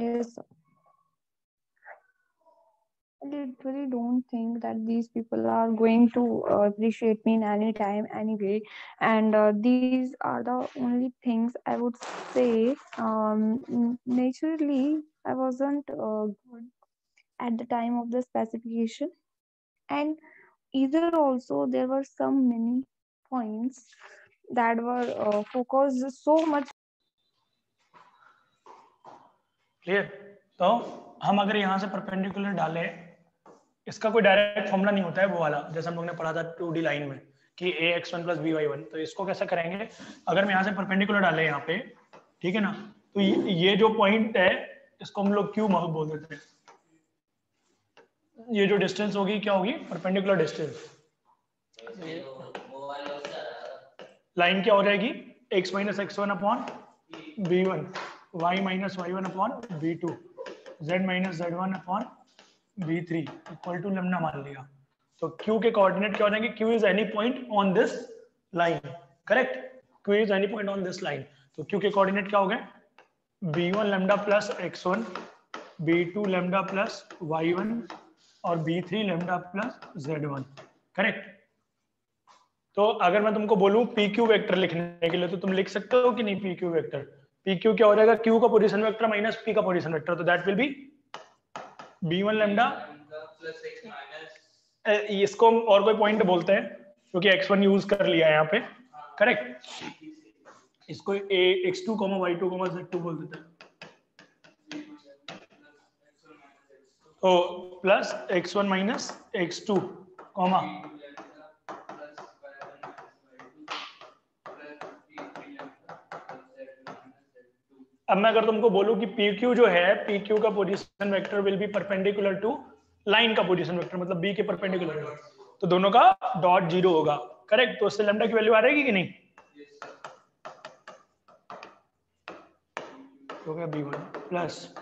Yes, I literally don't think that these people are going to appreciate me in any time anyway. And these are the only things I would say. Naturally, I wasn't good at the time of the specification, and either also there were some many points that were focused so much. Clear? तो हम अगर यहाँ से perpendicular डालें, इसका कोई direct formula नहीं होता है वो वाला, जैसे हम लोग ने पढ़ा था 2D लाइन में कि ax1 + by1। तो इसको कैसे करेंगे, अगर मैं यहाँ से परपेंडिकुलर डाले यहाँ पे, ठीक है ना, तो ये जो पॉइंट है इसको हम लोग क्यू बोल देते हैं। ये जो डिस्टेंस होगी क्या होगी, परपेंडिकुलर डिस्टेंस। लाइन क्या हो जाएगी, x - x1 upon b1, y - y1 upon b2, z - z1 upon b3 equal to lambda मान लिया। तो q के कोऑर्डिनेट क्या हो जाएंगे, q is any point on this line, correct, q is any point on this line. तो q के coordinate क्या हो गए, b1 lambda plus x1, b2 lambda plus y1 और b3 lambda plus z1, correct. तो अगर मैं तुमको बोलूं PQ वेक्टर लिखने के लिए तो तुम लिख सकते हो कि नहीं PQ वेक्टर। PQ क्या हो जाएगा, Q का पोजीशन वेक्टर माइनस P का पोजीशन वेक्टर, तो that will be B1 lambda. इसको हम और कोई पॉइंट बोलते हैं क्योंकि x1 यूज कर लिया है यहाँ पे, करेक्ट। इसको x2, y2, z2 बोल देते हैं। तो plus x1 minus x2 comma अब मैं अगर तुमको बोलूं कि PQ जो है, PQ का position vector will be perpendicular to line का पोजीशन वेक्टर, मतलब B के परपेंडिकुलर है, तो दोनों का डॉट 0 होगा, करेक्ट। तो उससे लैम्डा की वैल्यू आ रहेगी कि नहीं, हो गया B1 प्लस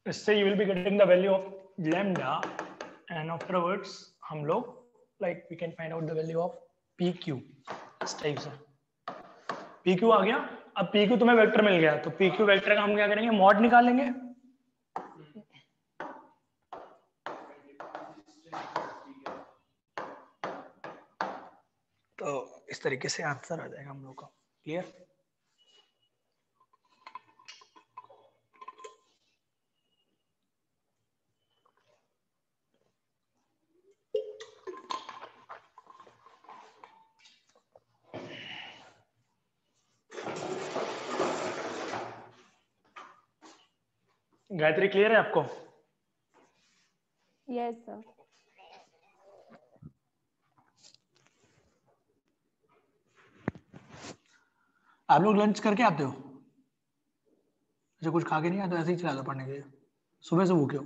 इससे you will be getting the value of lambda and afterwards हम लोग like we can find out the value of PQ इस टाइप से। PQ आ गया, अब PQ तुम्हें वेक्टर मिल गया, तो PQ वेक्टर का हम क्या करेंगे, मॉड निकालेंगे। तो इस तरीके से आंसर आ जाएगा हम लोग का, क्लियर। गायत्री क्लियर है आपको? Yes sir. आप लोग लंच करके आते हो? अच्छा, कुछ खा के नहीं आते, ऐसे ही चला दो पढ़ने के लिए? सुबह से भूखे हो?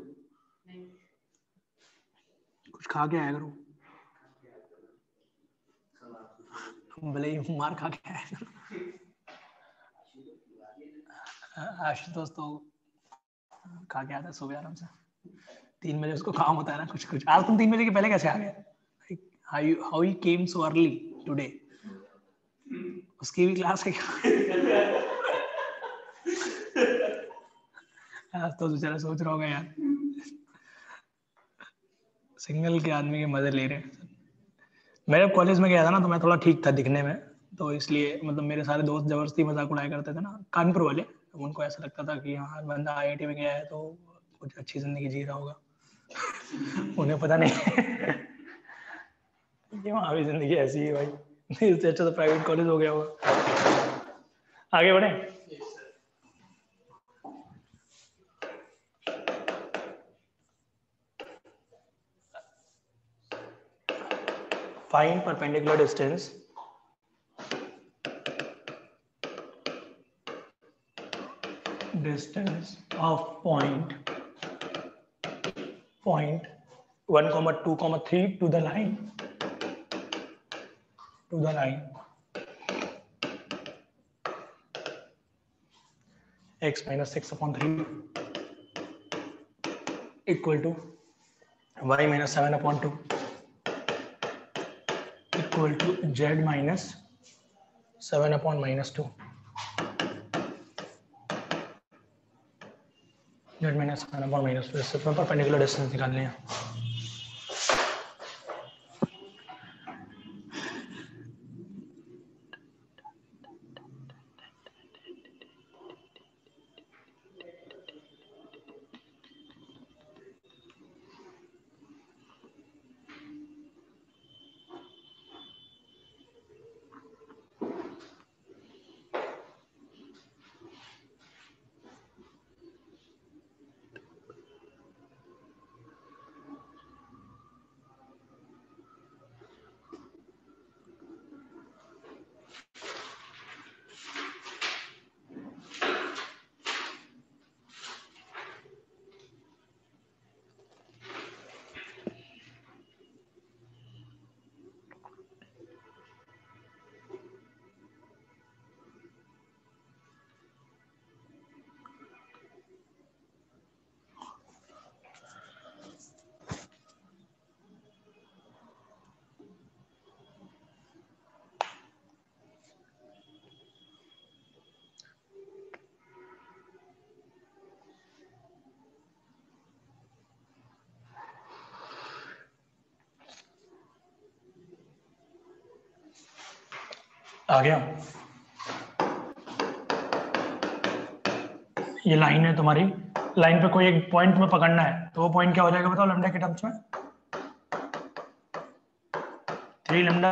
कुछ खा के आया करो, भले ही मार खा के आया करो। आशुतोष तो खा के आता है सुबह आराम से, 3 बजे उसको काम होता है ना कुछ कुछ। आज तुम 3 बजे के पहले कैसे आ गए? How he came so early today? उसकी भी क्लास है क्या? आज तो बेचारा सोच रहा होगा यार, सिंगल के आदमी के मजे ले रहे हैं। मैं जब कॉलेज में गया था ना तो मैं थोड़ा ठीक था दिखने में, तो इसलिए मतलब मेरे सारे दोस्त जबरदस्ती मजाक उड़ाया करते थे ना, कानपुर वाले। उनको ऐसा लगता था कि हाँ बंदा IIT में गया है तो कुछ अच्छी जिंदगी जी रहा होगा। उन्हें पता नहीं कि वहाँ भी जिंदगी ऐसी है भाई, इससे अच्छा तो प्राइवेट कॉलेज हो गया होगा। आगे बढ़े। Find perpendicular distance of point 1, 2, 3 to the line x - 6/3 equal to y minus 7/2 equal to z minus 7/-2 z minus 7/-2 इससे परपेंडिकुलर डिस्टेंस निकालनी है। आ गया। ये लाइन है तुम्हारी, लाइन पे कोई एक पॉइंट में पकड़ना है, तो वो पॉइंट क्या हो जाएगा बताओ लैम्डा के टर्म्स में? 3 लैम्डा,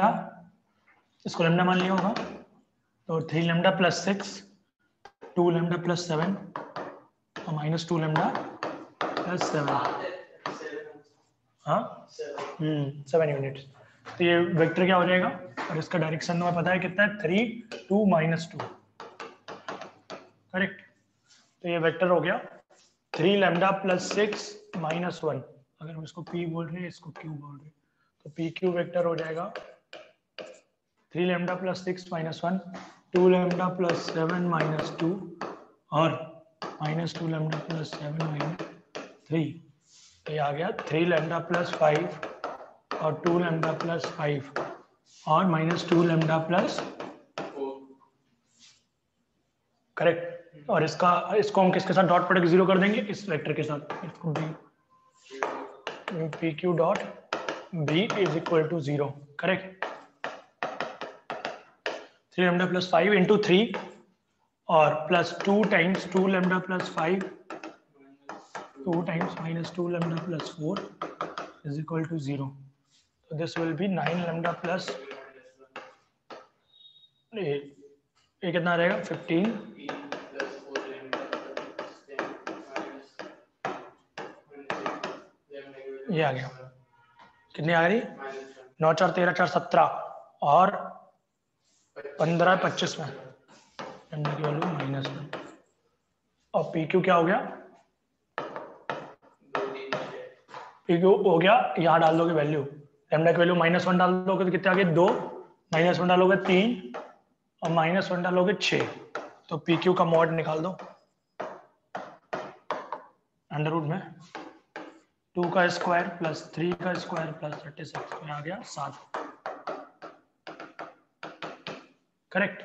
इसको लैम्डा मान लिया होगा, तो 3 लैम्डा प्लस 6, 2 लैम्डा प्लस 7 और माइनस 2 लैम्डा प्लस 7। हाँ 7 यूनिट्स। तो ये वेक्टर क्या हो जाएगा, और इसका डायरेक्शन तुम्हें पता है कितना है, 3 2 -2, करेक्ट। तो ये वेक्टर हो गया 3 लैम्डा प्लस 6 -1। अगर हम इसको p बोल रहे हैं, इसको q बोल रहे हैं, तो पी क्यू वेक्टर हो जाएगा 3 लैम्डा प्लस 6 -1, 2 लैम्डा प्लस 7 -2 और -2 लैम्डा प्लस 7 -3। तो ये आ गया 3 लैम्डा प्लस 5 और 2 लैम्डा प्लस 5 और -2 लैम्डा प्लस, करेक्ट। और इसको हम किसके साथ डॉट प्रोडक्ट 0 कर देंगे, इस वेक्टर के साथ, इसको P Q dot B is equal to 0, correct. 3 lambda plus 5 into 3 और plus 2 times 2 lambda plus 5, 2 times -2 lambda plus 4 is equal to 0। तो this will be 9 lambda plus, ये कितना रहेगा 15, ये आ गया, कितनी आ गई 9 4 13 4 17 और 15 25 में लैम्डा की वैल्यू -1 और पी क्यू क्या हो गया, पी क्यू हो गया, यहाँ डाल दोगे वैल्यू, लैम्डा की वैल्यू -1 डाल दोगे तो कितने आ गए 2, -1 डालोगे 3 और -1 डालोगे 6, तो पी क्यू का मॉड निकाल दो अंडर रूट में 2 का स्क्वायर प्लस 3 का स्क्वायर प्लस 36 में आ गया 7, करेक्ट।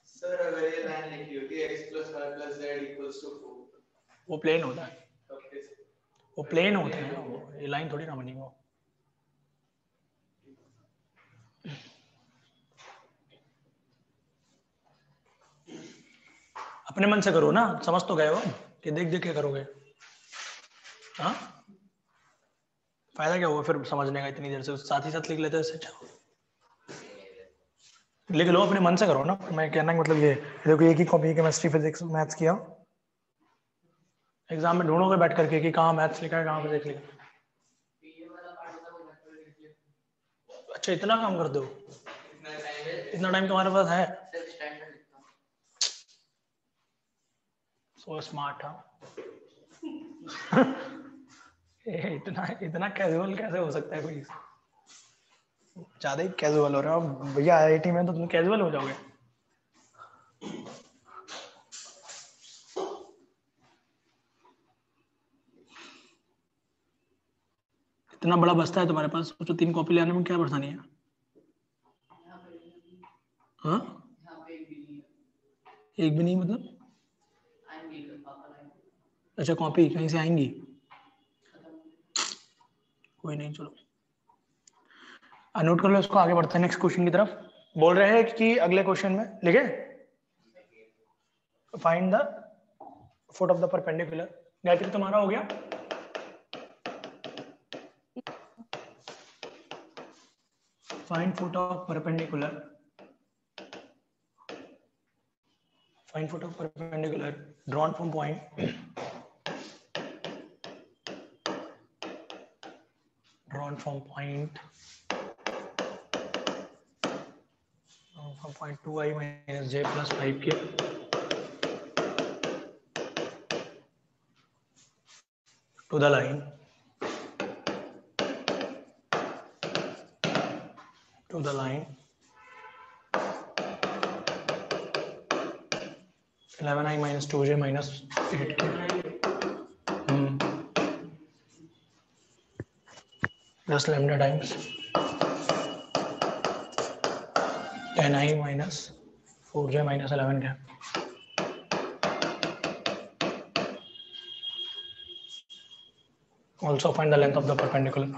सर अगर ये लाइन लिखी होती है x + y + z = 4, वो प्लेन होता है, ओके वो प्लेन होता है, वो ये लाइन थोड़ी ना बनी वो। अपने मन से करो ना, समझ तो गए हो कि देख देख के करोगे, हाँ फायदा क्या हुआ फिर समझने का, इतनी देर से साथ ही साथ लिख लेते हैं, अच्छा लिख लो, अपने मन से करो ना। मैं कहना का मतलब ये देखो, एक ही कॉपी केमिस्ट्री फिजिक्स मैथ्स किया, एग्जाम में ढूंढोगे बैठ करके कि कहाँ मैथ्स लिखा है, कहाँ फिजिक्स लिखा है। अच्छा इतना काम कर दो, इतना टाइम तुम्हारे पास है, सो स्मार्ट। हाँ इतना इतना कैजुअल कैसे हो सकता है कोई, ज्यादा ही कैजुअल हो रहा है भैया, आईआईटी में तो तुम कैजुअल हो जाओगे। इतना बड़ा बस्ता है तुम्हारे पास, सोचो 3 कॉपी लेने में क्या परेशानी है? हाँ, एक भी नहीं मतलब? अच्छा, कॉपी कहीं से आएंगी? कोई नहीं, चलो नोट कर लो इसको, आगे बढ़ते हैं नेक्स्ट क्वेश्चन की तरफ। बोल रहे हैं कि अगले क्वेश्चन में लिखे find the foot of the perpendicular. Gayatri तुम्हारा हो गया? Find foot of perpendicular, find foot of perpendicular drawn from point, drawn from point 2i minus j plus 5k to the line, to the line 11i minus 2j minus 8k plus lambda times 10i minus 4j minus 11k. Also find the length of the perpendicular.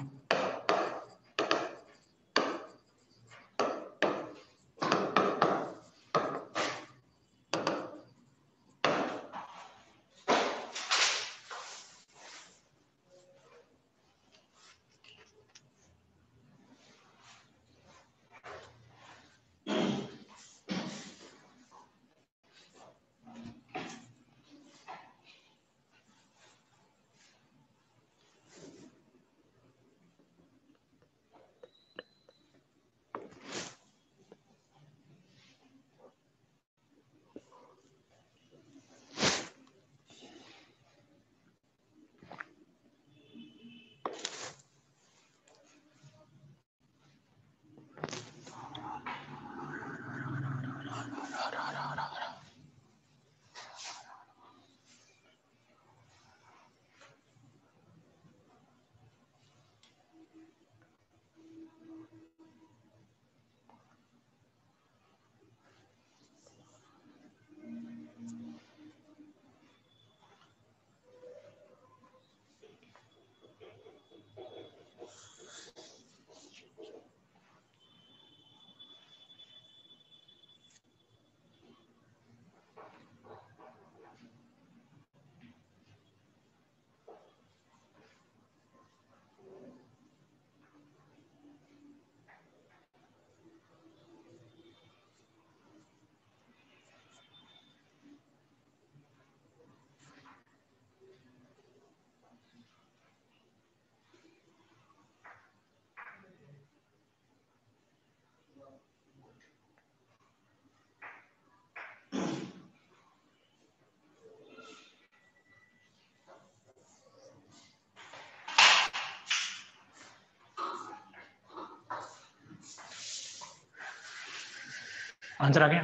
Answer आ गया?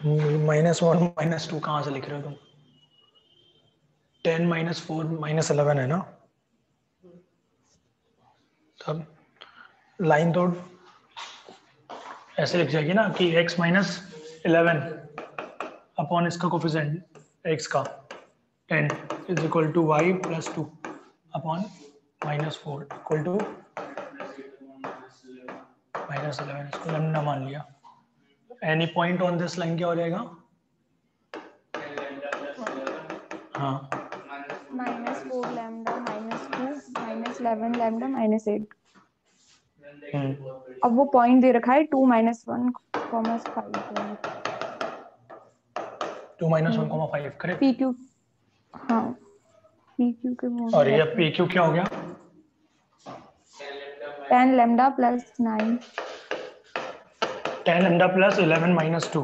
-1 -2 कहाँ से लिख रहे हो तुम? 10 - 4 -11 है ना? तब लाइन तो ऐसे लिख जाएगी ना कि x - 11 अपॉन इसका कोफिशिएंट x का 10 is equal to y + 2 upon -4 equal to -11। इसको लैम्डा मान लिया। Any point on this line क्या हो जाएगा? हाँ, -4 लैम्डा -2 -11 लैम्डा -8। अब वो पॉइंट दे रखा है 2 - 1, 5 2 - 1,5 करेक्ट। PQ। हाँ, PQ के वो और ये PQ क्या हो गया? 10 lambda plus 9 10 lambda plus 11 minus 2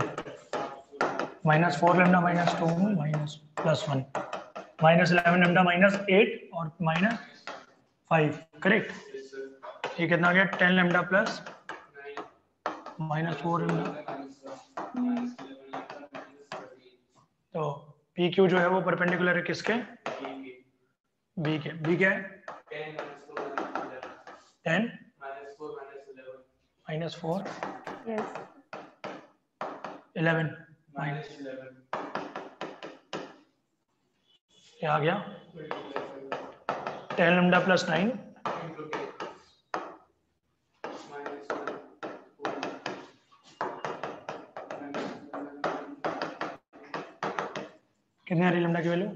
minus 4 lambda minus 2 minus plus 1 minus 11 lambda minus 8 और minus 5 करेक्ट। ये कितना गया 10 lambda plus minus 4 lambda। तो पी क्यू जो है वो परपेंडिकुलर है किसके, बी के। बी क्या है 10 minus 4 yes 11 minus क्या आ गया 10 lambda plus 9 कितने आ रही लैम्डा की वैल्यू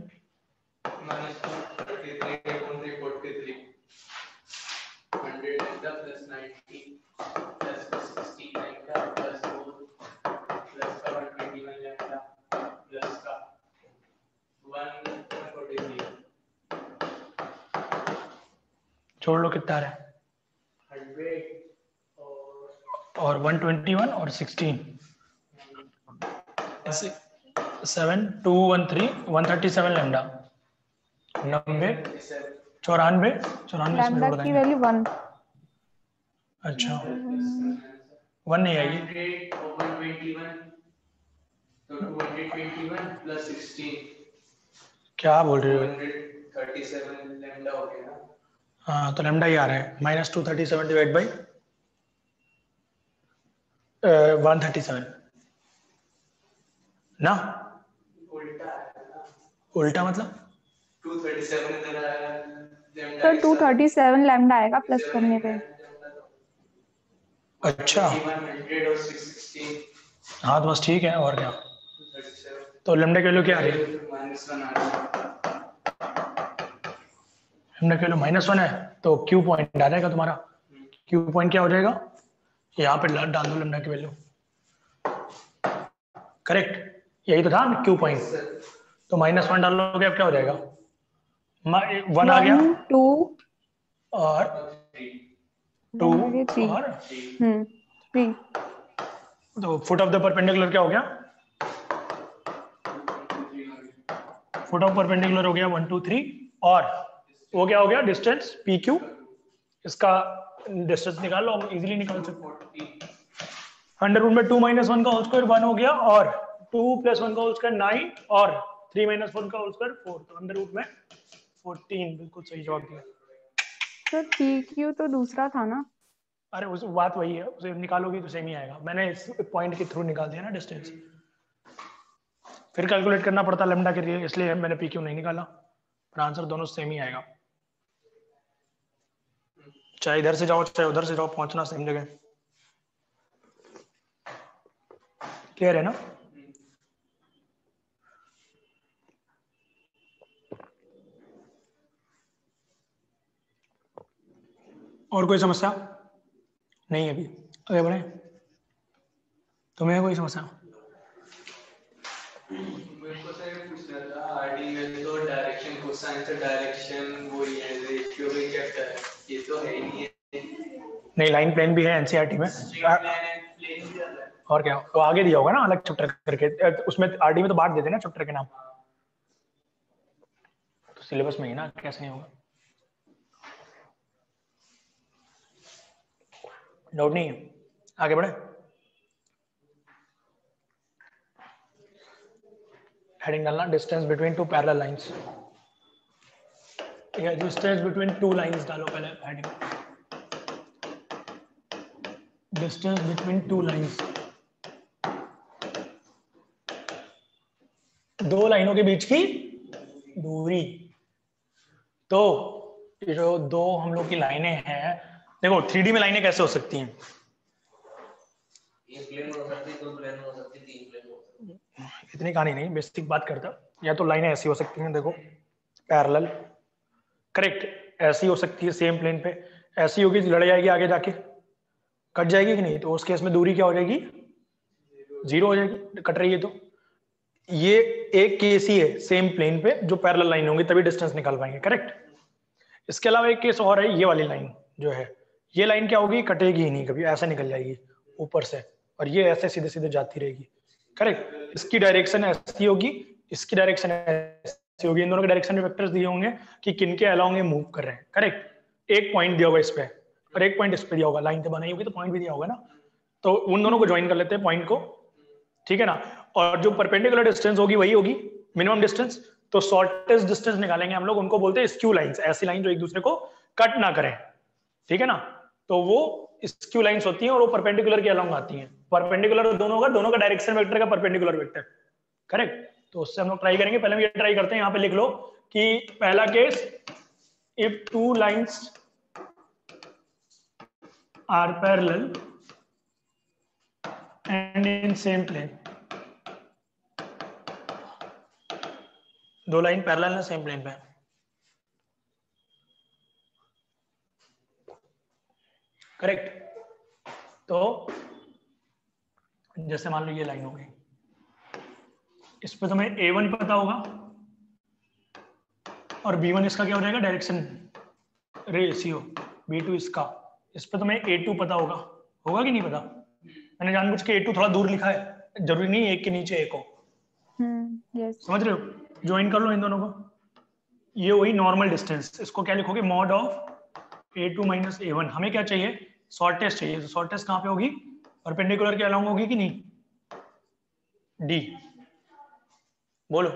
छोड़ लो कितना आ रहा है और 121 और 16 7 2 1 3 137 लैम्डा 90 94 इसमें लैम्डा जोड़ की देंगे। वैल्यू 1 अच्छा 1 नहीं आई 221 plus 16 क्या बोल रहे हो 237 lambda हो गया ना। हाँ तो लैम्डा ही आ रहा है माइनस 237 डिवाइड बाई 137 ना उल्टा है ना, उल्टा मतलब 237 इधर आया lambda सर के साथ 237 लैम्डा आएगा प्लस करने पे। अच्छा 100 और 616 हाँ तो बस ठीक है और क्या 237 तो लैम्डा की वैल्यू क्या आ रही है -1 आ रहा है। लैम्डा की वैल्यू -1 है तो क्यू पॉइंट आ जाएगा तुम्हारा। क्यू पॉइंट क्या हो जाएगा यहाँ पे डाल दो लैम्डा की वैल्यू करेक्ट यही तो था क्यू पॉइंट तो -1 डालोगे अब क्या हो जाएगा 1 आ गया 1 2 और 2 लैम्डा के 3 और 3 तो फुट ऑफ द परपेंडिकुलर क्या हो गया फुट ऑफ परपेंडिकुलर हो गया 1 2 3 और वो क्या हो गया डिस्टेंस पी क्यू इसका डिस्टेंस निकाल लो हम इजीली निकाल सकते हैं। 100 में 2 - 1 का होल स्क्वायर 1 हो गया और 2 + 1 का होल स्क्वायर 9 और 3 - 1 का होल स्क्वायर 4 तो अंडर रूट में 14 बिल्कुल सही जवाब दिया। सर पी क्यू तो दूसरा था ना। अरे उस बात वही है उसे निकालोगे तो सेम ही आएगा मैंने इस पॉइंट के थ्रू निकाल दिया ना डिस्टेंस फिर कैलकुलेट करना पड़ता लैम्डा के लिए इसलिए मैंने पी क्यू नहीं निकाला पर आंसर दोनों सेम ही आएगा चाहे इधर से जाओ चाहे उधर से जाओ पहुंचना सेम जगह क्लियर है ना। और कोई समस्या नहीं अभी आगे बढ़े तुम्हें कोई समस्या मेरे को सर ये पूछना था आरडी में तो डायरेक्शन कोसाइन से डायरेक्शन वो ये रेशियो भी चैप्टर है ये तो है ही नहीं है नहीं लाइन प्लेन भी है एनसीईआरटी में प्लेन भी अलग है। और क्या वो आगे दिया होगा ना अलग चैप्टर करके उसमें आरडी में तो बांट देते ना चैप्टर के नाम तो सिलेबस में ही ना कैसे नहीं होगा डाउट नहीं है आगे बढ़े हेडिंग डालना distance between two parallel lines ठीक है डिस्टेंस बिटवीन टू लाइंस डालो पहले heading distance between two lines दो लाइनों के बीच की दूरी तो ये जो दो हम लोग की लाइनें हैं देखो 3D में लाइनें कैसे हो सकती हैं एक प्लेन हो सकती है दो प्लेन हो सकती है तीन प्लेन हो सकती है इतनी कहानी नहीं बेसिक बात करता या तो लाइनें ऐसी हो सकती हैं देखो पैरेलल करेक्ट ऐसी हो सकती है सेम प्लेन पे ऐसी होगी लड़ जाएगी आगे जाके कट जाएगी कि नहीं तो उस केस में दूरी क्या हो जाएगी 0 हो जाएगी कट रही है तो ये एक केस ही है सेम प्लेन पे जो पैरेलल लाइन होंगी तभी डिस्टेंस निकाल पाएंगे करेक्ट इसके अलावा एक केस और है ये वाली लाइन जो है ये लाइन क्या होगी, कटेगी ही नहीं कभी, ऐसे निकल जाएगी ऊपर से, और ये ऐसे सीधे सीधे जाती रहेगी। करेक्ट। इसकी डायरेक्शन ऐसी होगी, इसकी डायरेक्शन ऐसी होगी। इन दोनों के डायरेक्शन में वेक्टर्स दिए होंगे कि किनके अलोंग ये मूव कर रहे हैं। करेक्ट। एक पॉइंट दिया होगा इस पे और एक पॉइंट इस पे दिया होगा, लाइन तो बनाई होगी तो पॉइंट भी दिया होगा ना, तो उन दोनों को ज्वाइन कर लेते हैं पॉइंट को, ठीक है ना। और जो परपेंडिकुलर डिस्टेंस होगी वही होगी मिनिमम डिस्टेंस, तो शॉर्टेस्ट डिस्टेंस निकालेंगे हम लोग, उनको बोलते हैं स्क्यू लाइंस, ऐसी लाइन जो एक दूसरे को कट ना करें, ठीक है ना। तो वो स्क्यू लाइंस होती हैं और वो परपेंडिकुलर के अलोंग आती हैं। परपेंडिकुलर दोनों होगा, दोनों का डायरेक्शन वेक्टर का परपेंडिकुलर वेक्टर। करेक्ट। तो उससे हम लोग ट्राई करेंगे। पहले हम ये ट्राई करते हैं, यहाँ पे लिख लो कि पहला case, if two lines are parallel and in same plane, दो लाइन पैरेलल है सेम प्लेन पे, करेक्ट। तो जैसे मान लो ये लाइन हो गई, इस पे तुम्हें A1 पता होगा और B1 इसका क्या हो जाएगा, डायरेक्शन रेशियो, B2 इसका, इस पे तुम्हें A2 पता होगा, होगा कि नहीं पता। मैंने जानबूझ के A2 थोड़ा दूर लिखा है, जरूरी नहीं एक के नीचे एक हो। यस। समझ रहे हो, ज्वाइन कर लो इन दोनों को। ये वही नॉर्मल डिस्टेंस, इसको क्या लिखोगे, mod of A2 minus A1। हमें क्या चाहिए, शॉर्टेस्ट चाहिए। तो शॉर्टेस्ट कहाँ पे होगी, परपेंडिकुलर के अलोंग होगी कि नहीं, D। बोलो।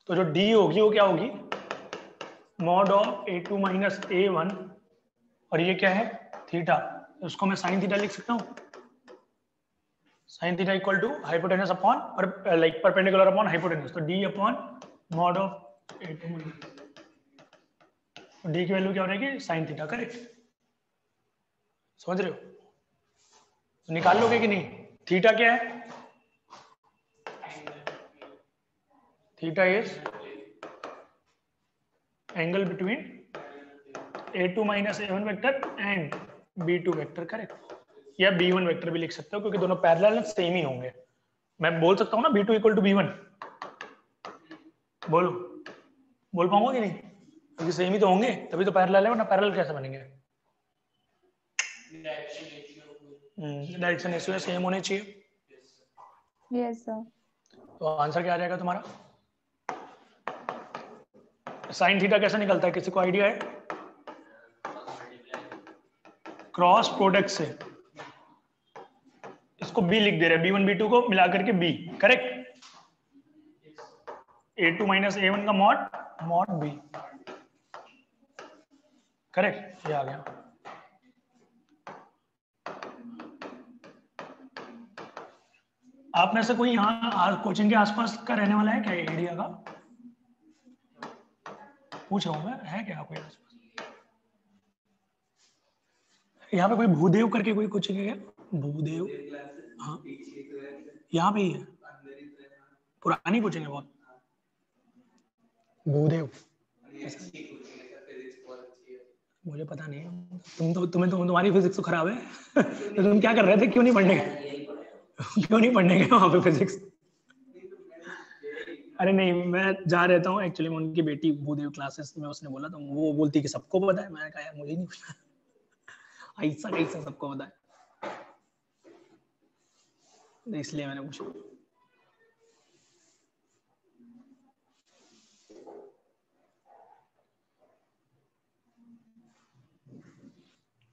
तो जो D होगी वो क्या होगी, mod of A2 minus A1, और ये क्या है, थीटा। उसको मैं साइन थीटा लिख सकता हूँ, sine theta equal to hypotenuse upon और लाइक परपेंडिकुलर अपॉन हाइपोटेनस, तो D upon mod of A2 minus, D की वैल्यू क्या हो जाएगी, साइन थीटा। करेक्ट। समझ रहे हो, तो निकाल लोगे कि नहीं। थीटा क्या है, theta is angle between A2 minus A1 vector and B2 vector. Correct. या B1 वेक्टर भी लिख सकते हो क्योंकि दोनों पैरेलल सेम ही होंगे। मैं बोल सकता हूँ ना B2 इक्वल टू B1, बोलो, बोल पाऊंगा कि नहीं, क्योंकि सेम ही तो होंगे तभी तो पैरेलल है, वरना पैरेलल कैसे बनेंगे। डायरेक्शन रेशियो सेम होने चाहिए। Yes sir. तो आंसर क्या आ जाएगा तुम्हारा, साइन थीटा कैसे निकलता है, किसी को आइडिया है, क्रॉस प्रोडक्ट से। इसको B लिख दे रहे हैं, B1 B2 को मिला करके B। Correct. A2 minus A1 का मॉड B। करेक्ट, ये आ गया। आप में से कोई यहाँ कोचिंग के आसपास का रहने वाला है क्या, एरिया का, पूछ रहा हूँ मैं, है क्या कोई आसपास यहाँ पे कोई भूदेव करके कोई कोचिंग है क्या, भूदेव। हाँ यहाँ पे ही है, पुरानी कोचिंग है बहुत, भूदेव। मुझे पता नहीं, तुम्हारी फिजिक्स तो खराब है तो तुम क्या कर रहे थे, क्यों नहीं पढ़ने गए, क्यों नहीं पढ़ने गए वहां पे फिजिक्स। अरे नहीं, मैं जा रहता हूँ एक्चुअली, मैं उनकी बेटी भूदेव क्लासेस में, उसने बोला तो वो बोलती कि सबको पता है, मैंने कहा यार मुझे नहीं पता ऐसा कैसा सबको पता है, इसलिए मैंने पूछा।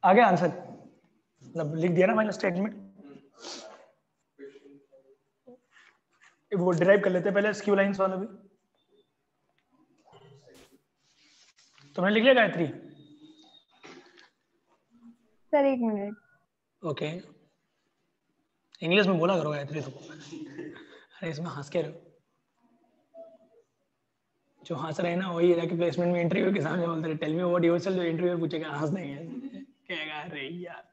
आगे आंसर मतलब लिख दिया ना मैंने स्टेटमेंट, वो डिराइव कर लेते हैं पहले स्क्यू लाइंस वाला भी। तुमने लिख लिया गायत्री? सर एक मिनट। ओके, इंग्लिश में बोला करो गायत्री तुम। अरे इसमें हंस के रहो, जो हंस रहे हैं ना वही है कि प्लेसमेंट में इंटरव्यू के सामने बोलते रहे टेल मी व्हाट योरसेल्फ, जो इंटरव्यू पूछेगा हंस देंगे, कहेगा अरे यार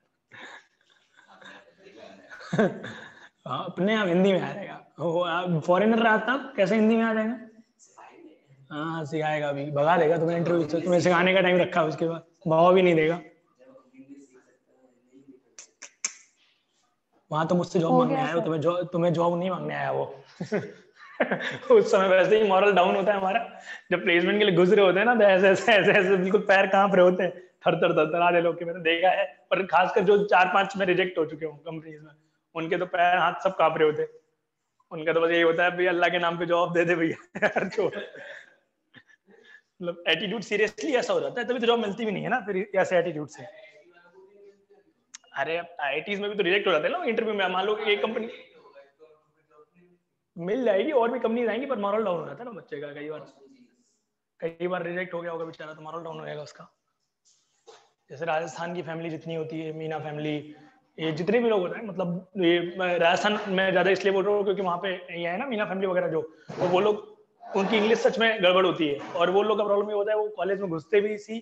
हाँ अपने आप हिंदी में आ जाएगा, वो फॉरेनर रहता कैसे हिंदी में आ जाएगा। हाँ सिखाएगा भी, भगा देगा तुम्हें इंटरव्यू से, तुम्हें सिखाने का टाइम रखा है उसके बाद, भाव भी नहीं देगा। वहां तो मुझसे जॉब मांगने आया हो, तुम्हें जॉब नहीं मांगने आया वो उस समय वैसे ही मॉरल डाउन होता है हमारा, जब प्लेसमेंट के लिए घुस रहे होते हैं ना, तो ऐसे ऐसे बिल्कुल पैर कांप रहे होते हैं, थर थर थर थरा दे लोग के, मैंने देखा है। पर खासकर जो 4-5 में रिजेक्ट हो चुके हूँ कंपनीज में, उनके तो पैर हाथ सब कांप रहे होते। उनका तो बस यही होता है, भैया अल्लाह के नाम पे जॉब दे दे भैया यार छोड़। मतलब एटीट्यूड सीरियसली ऐसा हो जाता है, तभी तो जॉब मिलती भी नहीं है ना फिर ऐसे एटीट्यूड से। अरे आईआईटीज में भी तो रिजेक्ट हो जाते हैं ना इंटरव्यू में। मान लो एक कंपनी मिल जाएगी, और भी कंपनी आएंगी, पर मॉरल डाउन हो जाता है ना बच्चे का। कई बार रिजेक्ट हो गया होगा बेचारा, तो मॉरल डाउन हो जाएगा उसका। जैसे राजस्थान की फैमिली जितनी होती है, मीना फैमिली, ये जितने भी लोग होते हैं, मतलब ये मैं राजस्थान में ज्यादा इसलिए बोल रहा हूँ क्योंकि वहाँ पे ये है ना मीना फैमिली वगैरह जो, तो वो लोग, उनकी इंग्लिश सच में गड़बड़ होती है। और वो लोग का प्रॉब्लम ये होता है, वो कॉलेज में घुसते भी इसी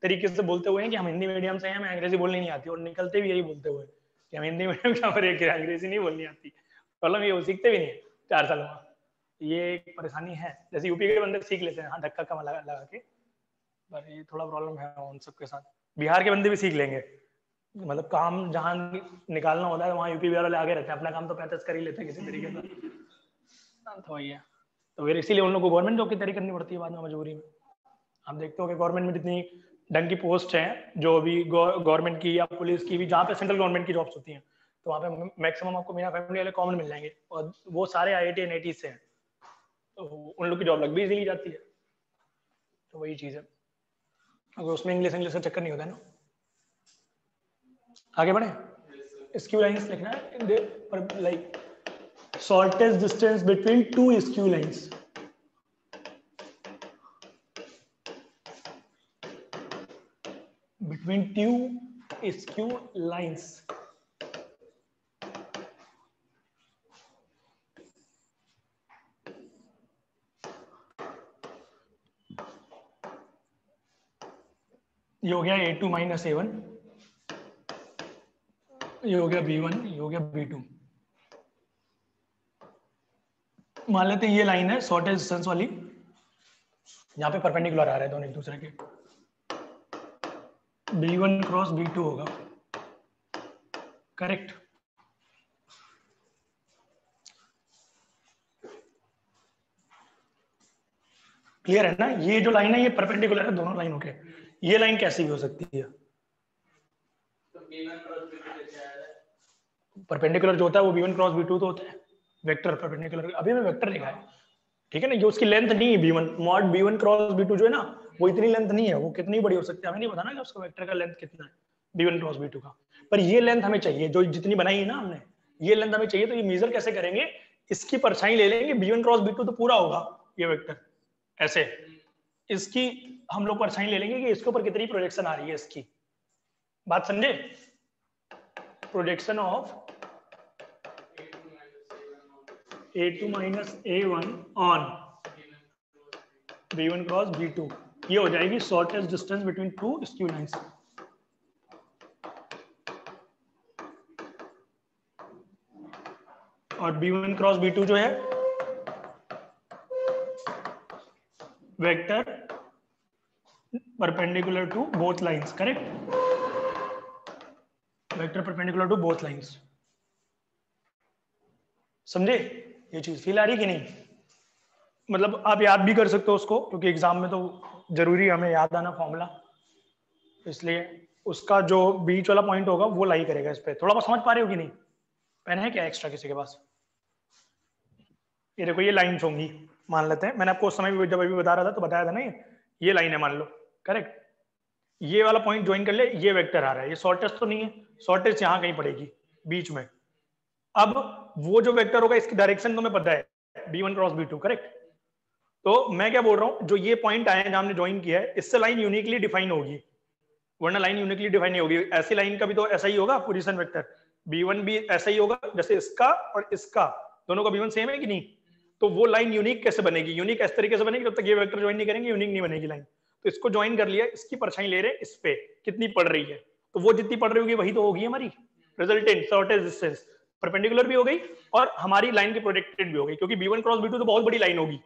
तरीके से बोलते हुए हैं कि हम हिंदी मीडियम से हैं, हमें अंग्रेजी बोलनी नहीं आती, और निकलते भी यही बोलते हुए कि हम हिंदी मीडियम से, हमारे अंग्रेजी नहीं बोलनी आती। प्रॉब्लम ये, वो सीखते भी नहीं है 4 साल में। ये एक परेशानी है। जैसे यूपी के बंदे सीख लेते हैं, हाँ धक्का कम लगा के, पर ये थोड़ा प्रॉब्लम है उन सबके साथ। बिहार के बंदे भी सीख लेंगे, मतलब काम जहाँ निकालना होता है वहाँ यूपी बिहार वाले आगे रहते हैं, अपना काम तो 35 कर ही लेते हैं किसी तरीके से। तो वही है, तो फिर इसीलिए उन लोग को गवर्नमेंट जॉब की तैयारी करनी पड़ती है बाद में मजबूरी में। आप देखते हो कि गवर्नमेंट में जितनी ढंग की पोस्ट हैं, जो अभी गवर्नमेंट की या पुलिस की भी, जहाँ पे सेंट्रल गवर्नमेंट की जॉब्स होती हैं, तो वहाँ पे मैक्सिमम आपको मीना फैमिली वाले कॉमन मिल जाएंगे, और वो सारे IIT NIT से हैं, तो उन लोग की जॉब लग भी इजीली जाती है। तो वही चीज़ है, अगर उसमें इंग्लिश का चक्कर नहीं होता है ना। आगे बढ़े। स्क्यू लाइंस लिखना है, like shortest distance between 2 skew lines. Between 2 skew lines. ये हो गया A2 माइनस A1, ये हो गया B1, ये हो गया B2। मान लेते हैं ये लाइन है शॉर्टेस्ट डिस्टेंस वाली, यहाँ पे परपेंडिकुलर आ रहे हैं दोनों एक दूसरे के। B1 क्रॉस B2 होगा, करेक्ट। क्लियर है ना। ये जो लाइन है ये परपेंडिकुलर है दोनों लाइनों के। ये लाइन कैसी भी हो सकती है, परपेंडिकुलर जो होता है वो B1 क्रॉस B2 तो होता है, वेक्टर परपेंडिकुलर। अभी मैं वेक्टर लिखा है, ठीक है ना। ये उसकी लेंथ नहीं है B1, mod B1 cross B2 जो है ना, वो इतनी लेंथ नहीं है, वो कितनी बड़ी हो सकती है हमें नहीं पता ना कि उसका वेक्टर का लेंथ कितना है B1 क्रॉस B2 का। पर ये लेंथ हमें चाहिए, जो जितनी बनाई है ना हमने, ये लेंथ हमें चाहिए। तो ये मेजर कैसे करेंगे, इसकी परछाई ले लेंगे, B1 क्रॉस B2 तो पूरा होगा ये वेक्टर ऐसे, इसकी हम लोग परछाई ले लेंगे कि इसके ऊपर कितनी प्रोजेक्शन आ रही है इसकी। बात समझे, projection of A2 minus A1 on B1 cross B2, ये हो जाएगी shortest distance between 2 skew lines. और B1 क्रॉस B2 जो है vector perpendicular to both lines, correct. Vector perpendicular to both lines, समझे ये चीज फील आ रही कि नहीं। मतलब आप याद भी कर सकते हो उसको, क्योंकि एग्जाम में तो जरूरी है हमें याद आना फॉर्मूला, इसलिए उसका जो बीच वाला पॉइंट होगा वो लाई करेगा इस पे। थोड़ा बहुत समझ पा रहे हो कि नहीं। पेन है क्या एक्स्ट्रा किसी के पास। ये देखो ये लाइन्स होंगी, मान लेते हैं, मैंने आपको उस समय जब अभी बता रहा था तो बताया था ना, ये लाइन है मान लो, करेक्ट। ये वाला पॉइंट ज्वाइन कर ले, ये वेक्टर आ रहा है, ये शॉर्टेस्ट तो नहीं है, शॉर्टेस्ट यहाँ कहीं पड़ेगी बीच में। अब वो जो वेक्टर होगा इसकी डायरेक्शन तुम्हें पता है, B1 क्रॉस B2, करेक्ट। तो मैं क्या बोल रहा हूँ, जो ये पॉइंट आए हैं जहां हमने ज्वाइन किया है, इससे लाइन यूनिकली डिफाइन होगी, वरना लाइन यूनिकली डिफाइन नहीं होगी। ऐसी लाइन का भी तो ऐसा ही होगा पोजीशन वेक्टर, B1 भी ऐसा ही होगा, जैसे इसका और इसका दोनों का B1 सेम है कि नहीं। तो वो लाइन यूनिक कैसे बनेगी, यूनिक इस तरीके से बनेगी, जब तक ये वेक्टर ज्वाइन नहीं करेंगे यूनिक नहीं बनेगी लाइन। तो इसको ज्वाइन कर लिया, इसकी परछाई ले रहे, इस पे कितनी पड़ रही है, तो वो जितनी पड़ रही होगी वही तो होगी हमारी रिजल्टेंट शॉर्टेस्ट डिस्टेंस। परपेंडिकुलर भी हो गई और हमारी लाइन की प्रोजेक्टेड भी हो गई, क्योंकि B1 क्रॉस B2 तो बहुत बड़ी लाइन होगी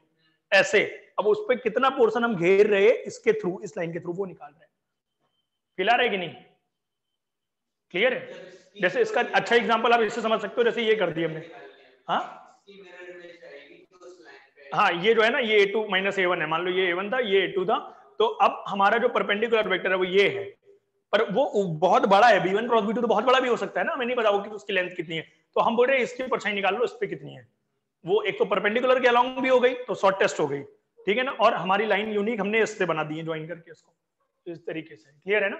ऐसे। अब उस पर कितना पोर्शन हम घेर रहे हैं इसके थ्रू, इस लाइन के थ्रू, वो निकाल रहे हैं। क्लियर है कि नहीं, क्लियर है। जैसे इसका अच्छा एग्जांपल आप इससे समझ सकते हो, जैसे ये कर दिया हमने, हाँ हाँ, ये जो है ना, ये A2 माइनस A1 है, मान लो ये A1 था, ये A2 था। तो अब हमारा जो परपेंडिकुलर वेक्टर है वो ये है, पर वो बहुत बड़ा है, B1 क्रॉस B2 तो बहुत बड़ा भी हो सकता है ना, हमें नहीं पता वो कि उसकी लेंथ कितनी है, तो हम बोल रहे हैं इसकी परछाई निकाल लो, इस पे कितनी है। वो एक तो परपेंडिकुलर के अलोंग भी हो गई, तो शॉर्टेस्ट हो गई, ठीक है ना, और हमारी लाइन यूनिक हमने इससे बना दी है ज्वाइन करके इसको, इस तरीके से। क्लियर है ना?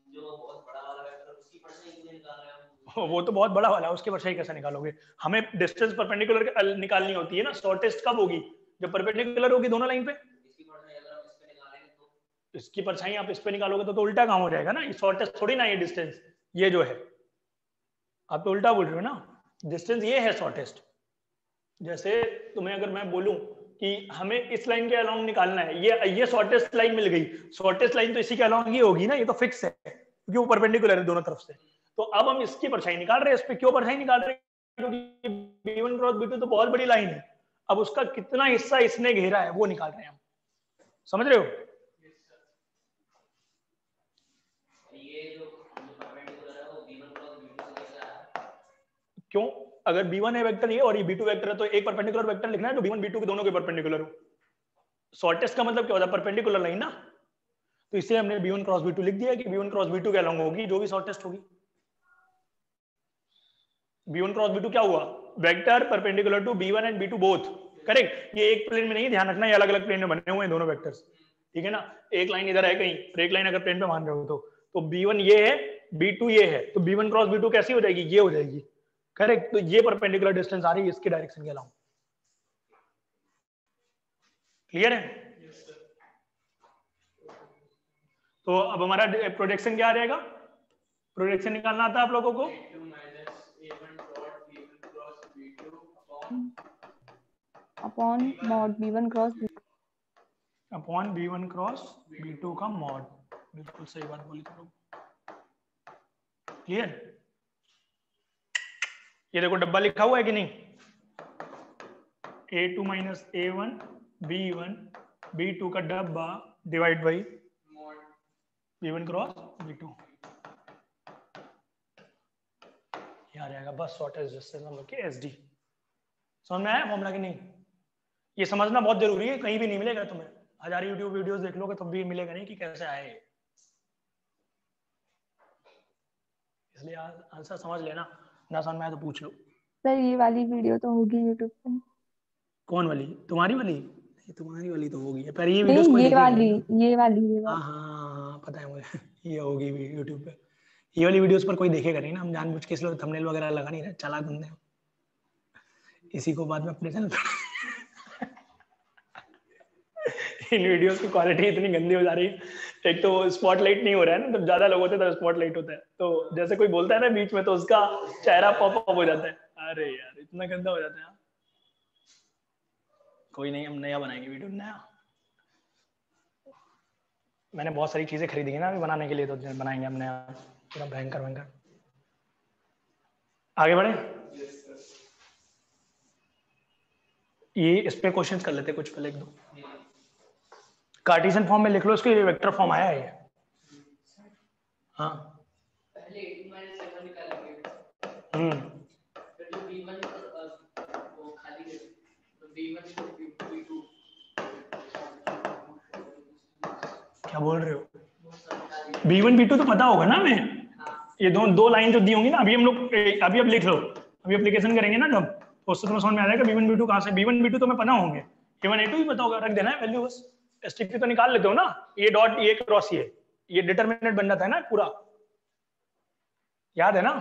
जो बहुत बड़ा वाला वेक्टर उसकी परछाई क्यों निकाल रहे हैं? वो तो बहुत बड़ा वाला है, उसकी परछाई कैसे निकालोगे? हमें डिस्टेंस परपेंडिकुलर निकालनी होती है ना, शॉर्टेस्ट कब होगी? जब परपेंडिकुलर होगी दोनों लाइन पे। इसकी परछाई अगर हम इस पे निकालेंगे तो इसकी परछाई आप इस पे निकालोगे तो उल्टा काम हो जाएगा ना, ये शॉर्टेस्ट थोड़ी ना, ये डिस्टेंस ये जो है, आप तो उल्टा बोल रहे हो ना, डिस्टेंस ये है शॉर्टेस्ट। जैसे तुम्हें अगर मैं बोलूं कि हमें इस लाइन के अलोंग निकालना है, ये शॉर्टेस्ट लाइन मिल गई, शॉर्टेस्ट लाइन तो इसी के अलोंग ही होगी ना, ये तो फिक्स है क्योंकि वो परपेंडिकुलर है दोनों तरफ से। तो अब हम इसकी परछाई निकाल रहे हैं, इस पे क्यों परछाई निकाल रहे हैं? क्योंकि B1 क्रॉस B2 तो बहुत बड़ी लाइन है, अब उसका कितना हिस्सा इसने घेरा है वो निकाल रहे हैं हम, समझ रहे हो? ये जो परपेंडिकुलर है वो B1 क्रॉस B2 से कैसे आया? क्यों? अगर B1 है वेक्टर ये और ये B2 वेक्टर है, तो एक परपेंडिकुलर वेक्टर लिखना है जो B1 B2 के दोनों के परपेंडिकुलर हो। शॉर्टेस्ट का मतलब क्या होता है? परपेंडिकुलर लाइन ना, तो इससे हमने B1 क्रॉस B2 लिख दिया कि B1 क्रॉस B2 के अलोंग होगी जो भी शॉर्टेस्ट होगी। B1 क्रॉस B2 क्या हुआ? Vector perpendicular to B1 and B2 both, correct. ये एक प्लेन में नहीं, ध्यान रखना ये अलग अलग प्लेन में बने हुए हैं दोनों वेक्टर्स, ठीक है ना। एक लाइन इधर है कहीं और एक लाइन अगर प्लेन पे मान रहे हो तो B1 ये है, B2 ये है, तो B1 क्रॉस B2 कैसी हो जाएगी? ये हो जाएगी, करेक्ट। तो ये परपेंडिकुलर डिस्टेंस आ रही है इसके डायरेक्शन के अलावा। क्लियर है? तो अब हमारा प्रोजेक्शन क्या आ जाएगा? प्रोजेक्शन निकालना आता है आप लोगों को? Upon mod B1 cross B2 upon B1 cross B2 का मॉड। बिल्कुल सही बात बोली तुम लोग। क्लियर? ये देखो डब्बा लिखा हुआ है कि नहीं? A2 minus A1 B1 B2 का डब्बा divide by B1 cross B2, ये आ जाएगा बस शॉर्टेस्ट डिस्टेंस हम लोग के SD। समझ में आया फॉर्मूला कि नहीं? ये समझना बहुत जरूरी है, कहीं भी नहीं मिलेगा तुम्हें, 1000 यूट्यूब वीडियोस देख लोगे तब भी मिलेगा नहीं कि कैसे आए, इसलिए आंसर समझ लेना, ना समझ में आए तो पूछ लो। सर ये वाली वीडियो तो होगी यूट्यूब पे। कौन वाली? तुम्हारी वाली? तुम्हारी वाली तो होगी, पर ये वीडियोस कोई ये देखेगा वाली नहीं। ये वाली ये हाँ वाली हाँ पता है मुझे ये होगी यूट्यूब पे, ये वाली वीडियोस पर कोई देखेगा नहीं ना, हम जानबूझ के इसलिए थंबनेल वगैरह लगा नहीं रहे, चला बंदे इसी को बाद में अपने चैनल पर इन वीडियोस की क्वालिटी इतनी गंदी हो जा रही है, एक तो स्पॉटलाइट नहीं हो रहा है ना, जब ज्यादा लोग होते हैं तब स्पॉटलाइट होता है, तो जैसे कोई बोलता है ना बीच में तो उसका चेहरा पॉप अप हो जाता है, अरे यार इतना गंदा हो जाता है। कोई नहीं, हम नया बनाएंगे वीडियो, नया। मैंने बहुत सारी चीजें खरीदी है ना अभी बनाने के लिए, तो बनाएंगे हम नया पूरा भयंकर भयंकर। आगे बढ़े, ये इस पे क्वेश्चंस कर लेते कुछ पहले, एक दो कार्टेशियन फॉर्म में लिख लो इसको, ये वेक्टर फॉर्म आया है ये। हाँ पहले 8 माइनस 7 निकालेंगे, फिर जो B1 वो खाली है तो B1 को B2 क्या बोल रहे हो? B1 B2 तो पता होगा ना हमें, ये दो लाइन जो दी होंगी ना, अभी हम लोग अभी अब लिख लो, अभी एप्लीकेशन करेंगे ना जब, तो उससे तुम्हें समझ में आ जाएगा B1 B2 कहाँ से। B1 B2 तो मैं पता होंगे, A1 A2 भी पता होगा, रख देना है वैल्यू बस, STP तो निकाल लेते हो ना, ये डॉट ये क्रॉस ये डिटरमिनेंट बन जाता है ना पूरा, याद है ना?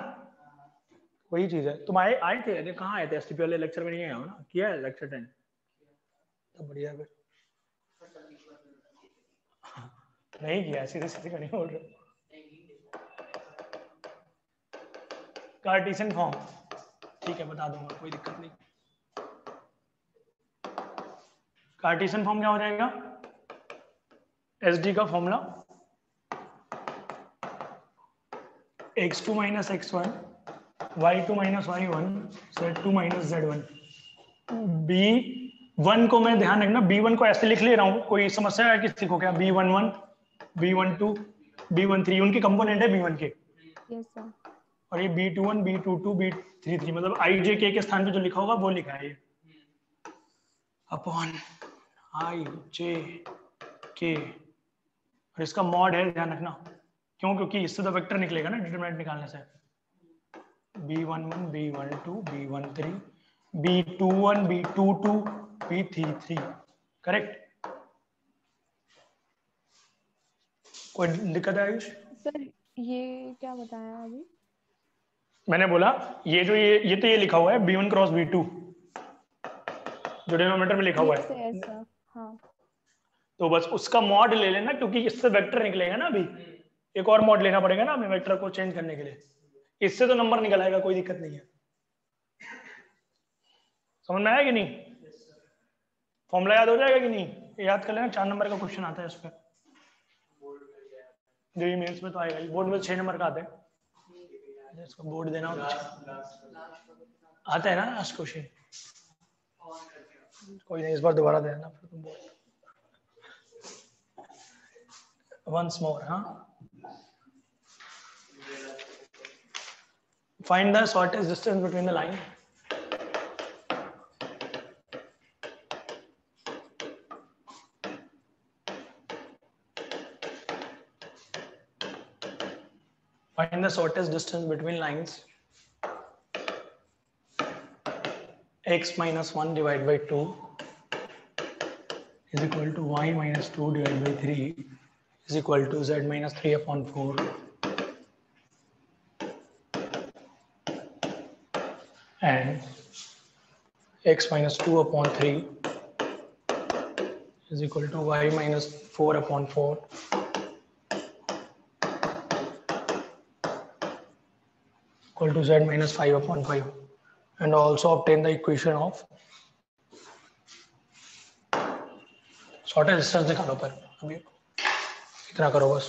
वही चीज है। तुम आए थे? कहाँ आए थे? STP वाले लेक्चर में नहीं आए हो ना? किया है लेक्चर 10? तो बढ़िया फिर नहीं किया, सीधे सीधे का नहीं बोल रहे। कार्टेशियन फॉर्म ठीक है बता दूंगा, कोई दिक्कत नहीं। कार्टेशियन फॉर्म क्या हो जाएगा? SD का formula x2 minus x1 y2 minus y1 z2 minus z1। B1 को मैं ध्यान रखना, B1 को ऐसे लिख ले रहा हूँ, कोई समस्या है किसी को क्या? B11 B12 B13 उनके कंपोनेंट है B1 के, यस सर। और ये B21 B22 B33 मतलब IJK के स्थान पे जो लिखा होगा वो लिखा है ये, अपॉन IJK, और इसका मॉड है ध्यान रखना क्यों? क्योंकि इससे तो वेक्टर निकलेगा ना डिटरमिनेंट निकालने से। B11 B12 B13 B21 B22 B33 correct. कोई दिक्कत है आयुष? सर ये क्या बताया अभी? मैंने बोला ये जो ये तो ये लिखा हुआ है B1 क्रॉस B2 जो डिनोमिनेटर में लिखा हुआ यस है, ऐसा, हाँ। तो बस उसका मॉड ले लेना क्योंकि इससे वेक्टर निकलेगा ना। अभी एक और मॉड लेना पड़ेगा ना हमें वेक्टर को चेंज करने के लिए। इससे तो नंबर निकल आएगा, कोई दिक्कत नहीं है। समझ में आया कि नहीं? फॉर्मूला याद हो जाएगा कि नहीं? याद कर लेना, 4 नंबर का क्वेश्चन आता है उस पर। जेईई मेंस में तो आएगा ही, बोर्ड में 6 नंबर का आता है। इसको बोर्ड देना आता है ना लास्ट क्वेश्चन। कोई नहीं, इस बार दोबारा देना फिर तुम बोल। वंस मोर, हाँ। Find the shortest distance between the line. Find the shortest distance between lines x minus 1 divided by 2 is equal to y minus 2 divided by 3 is equal to z minus 3 upon 4 and x minus 2 upon 3 is equal to y minus 4 upon 4 equal to z minus 5 upon 5 and also obtain the equation of shortest distance निकालो। पर अभी इतना करो बस।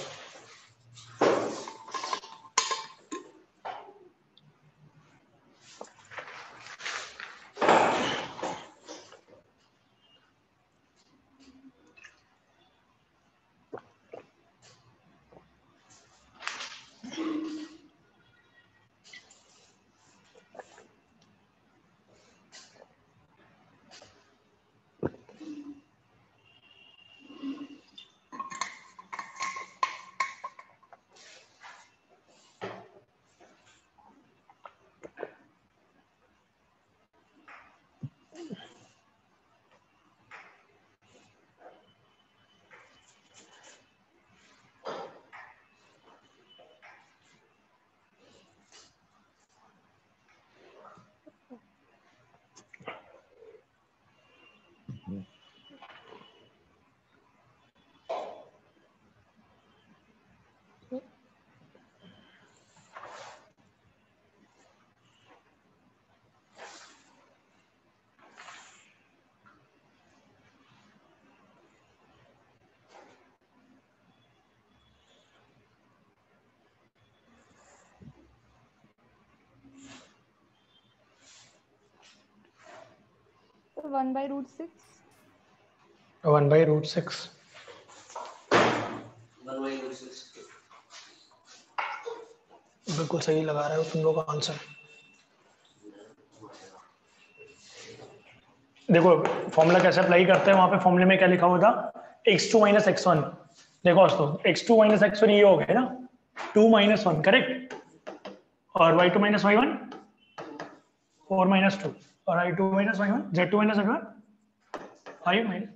तो 1/√6 1 by root 6 बिल्कुल सही लगा रहे हो तुम लोग आंसर। देखो फॉर्मूला कैसे अप्लाई करते हैं, वहां पे फॉर्मूले में क्या लिखा हुआ था, x2 माइनस x1। देखो दोस्तों x2 माइनस x1 ये हो गया ना 2 माइनस 1 करेक्ट, और y2 माइनस y1 4 माइनस 2 और i2 minus y1 z2 minus z1 5 minus,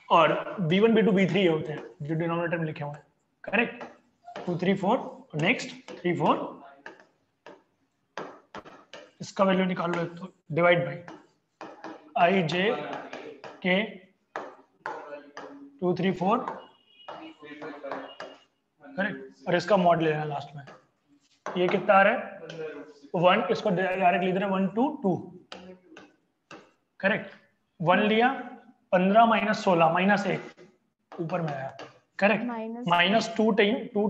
और b1 b2 b3 होते हैं जो डिनोमिनेटर में लिखे हुए हैं करेक्ट। 2 3 4 नेक्स्ट 3 4 इसका वैल्यू निकाल लो तो डिवाइड बाई आई जे के 2 3 4 करेक्ट, और इसका मॉड लेना लास्ट में। ये कितना आ रहा है 1, इसको डायरेक्ट लिख देना 1 2 2 करेक्ट। 1 लिया 15 माइनस 16 माइनस 1 ऊपर में आया correct, minus 2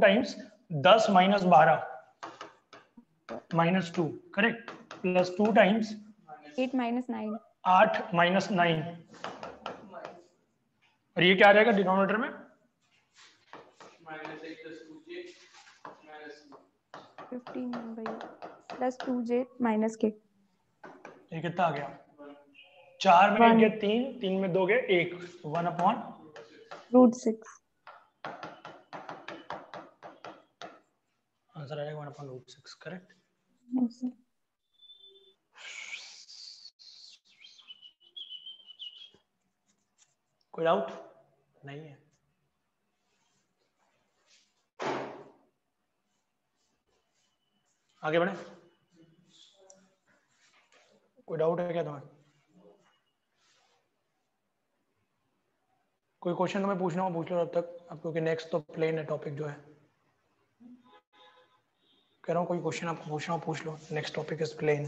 times 10 minus 12 minus 2 correct, plus 2 times 8 minus 9 8 minus 9, और ये क्या आ जाएगा डिनोमिनेटर में15 प्लस 2j माइनस k। ये कितना आ गया 4 में 1 गया 3, 3 में 2 गया 1, 1 अपॉन √6। आंसर आएगा 1/√6 करेक्ट। Yes, sir. कोई डाउट नहीं है? आगे बढ़े, कोई डाउट है क्या तुम्हें? कोई क्वेश्चन तुम्हें पूछना हो पूछ लो तब तक, अब क्योंकि नेक्स्ट तो प्लेन है टॉपिक जो है। कह रहा हूँ कोई क्वेश्चन आपको पूछना हो पूछ लो, नेक्स्ट टॉपिक इज प्लेन।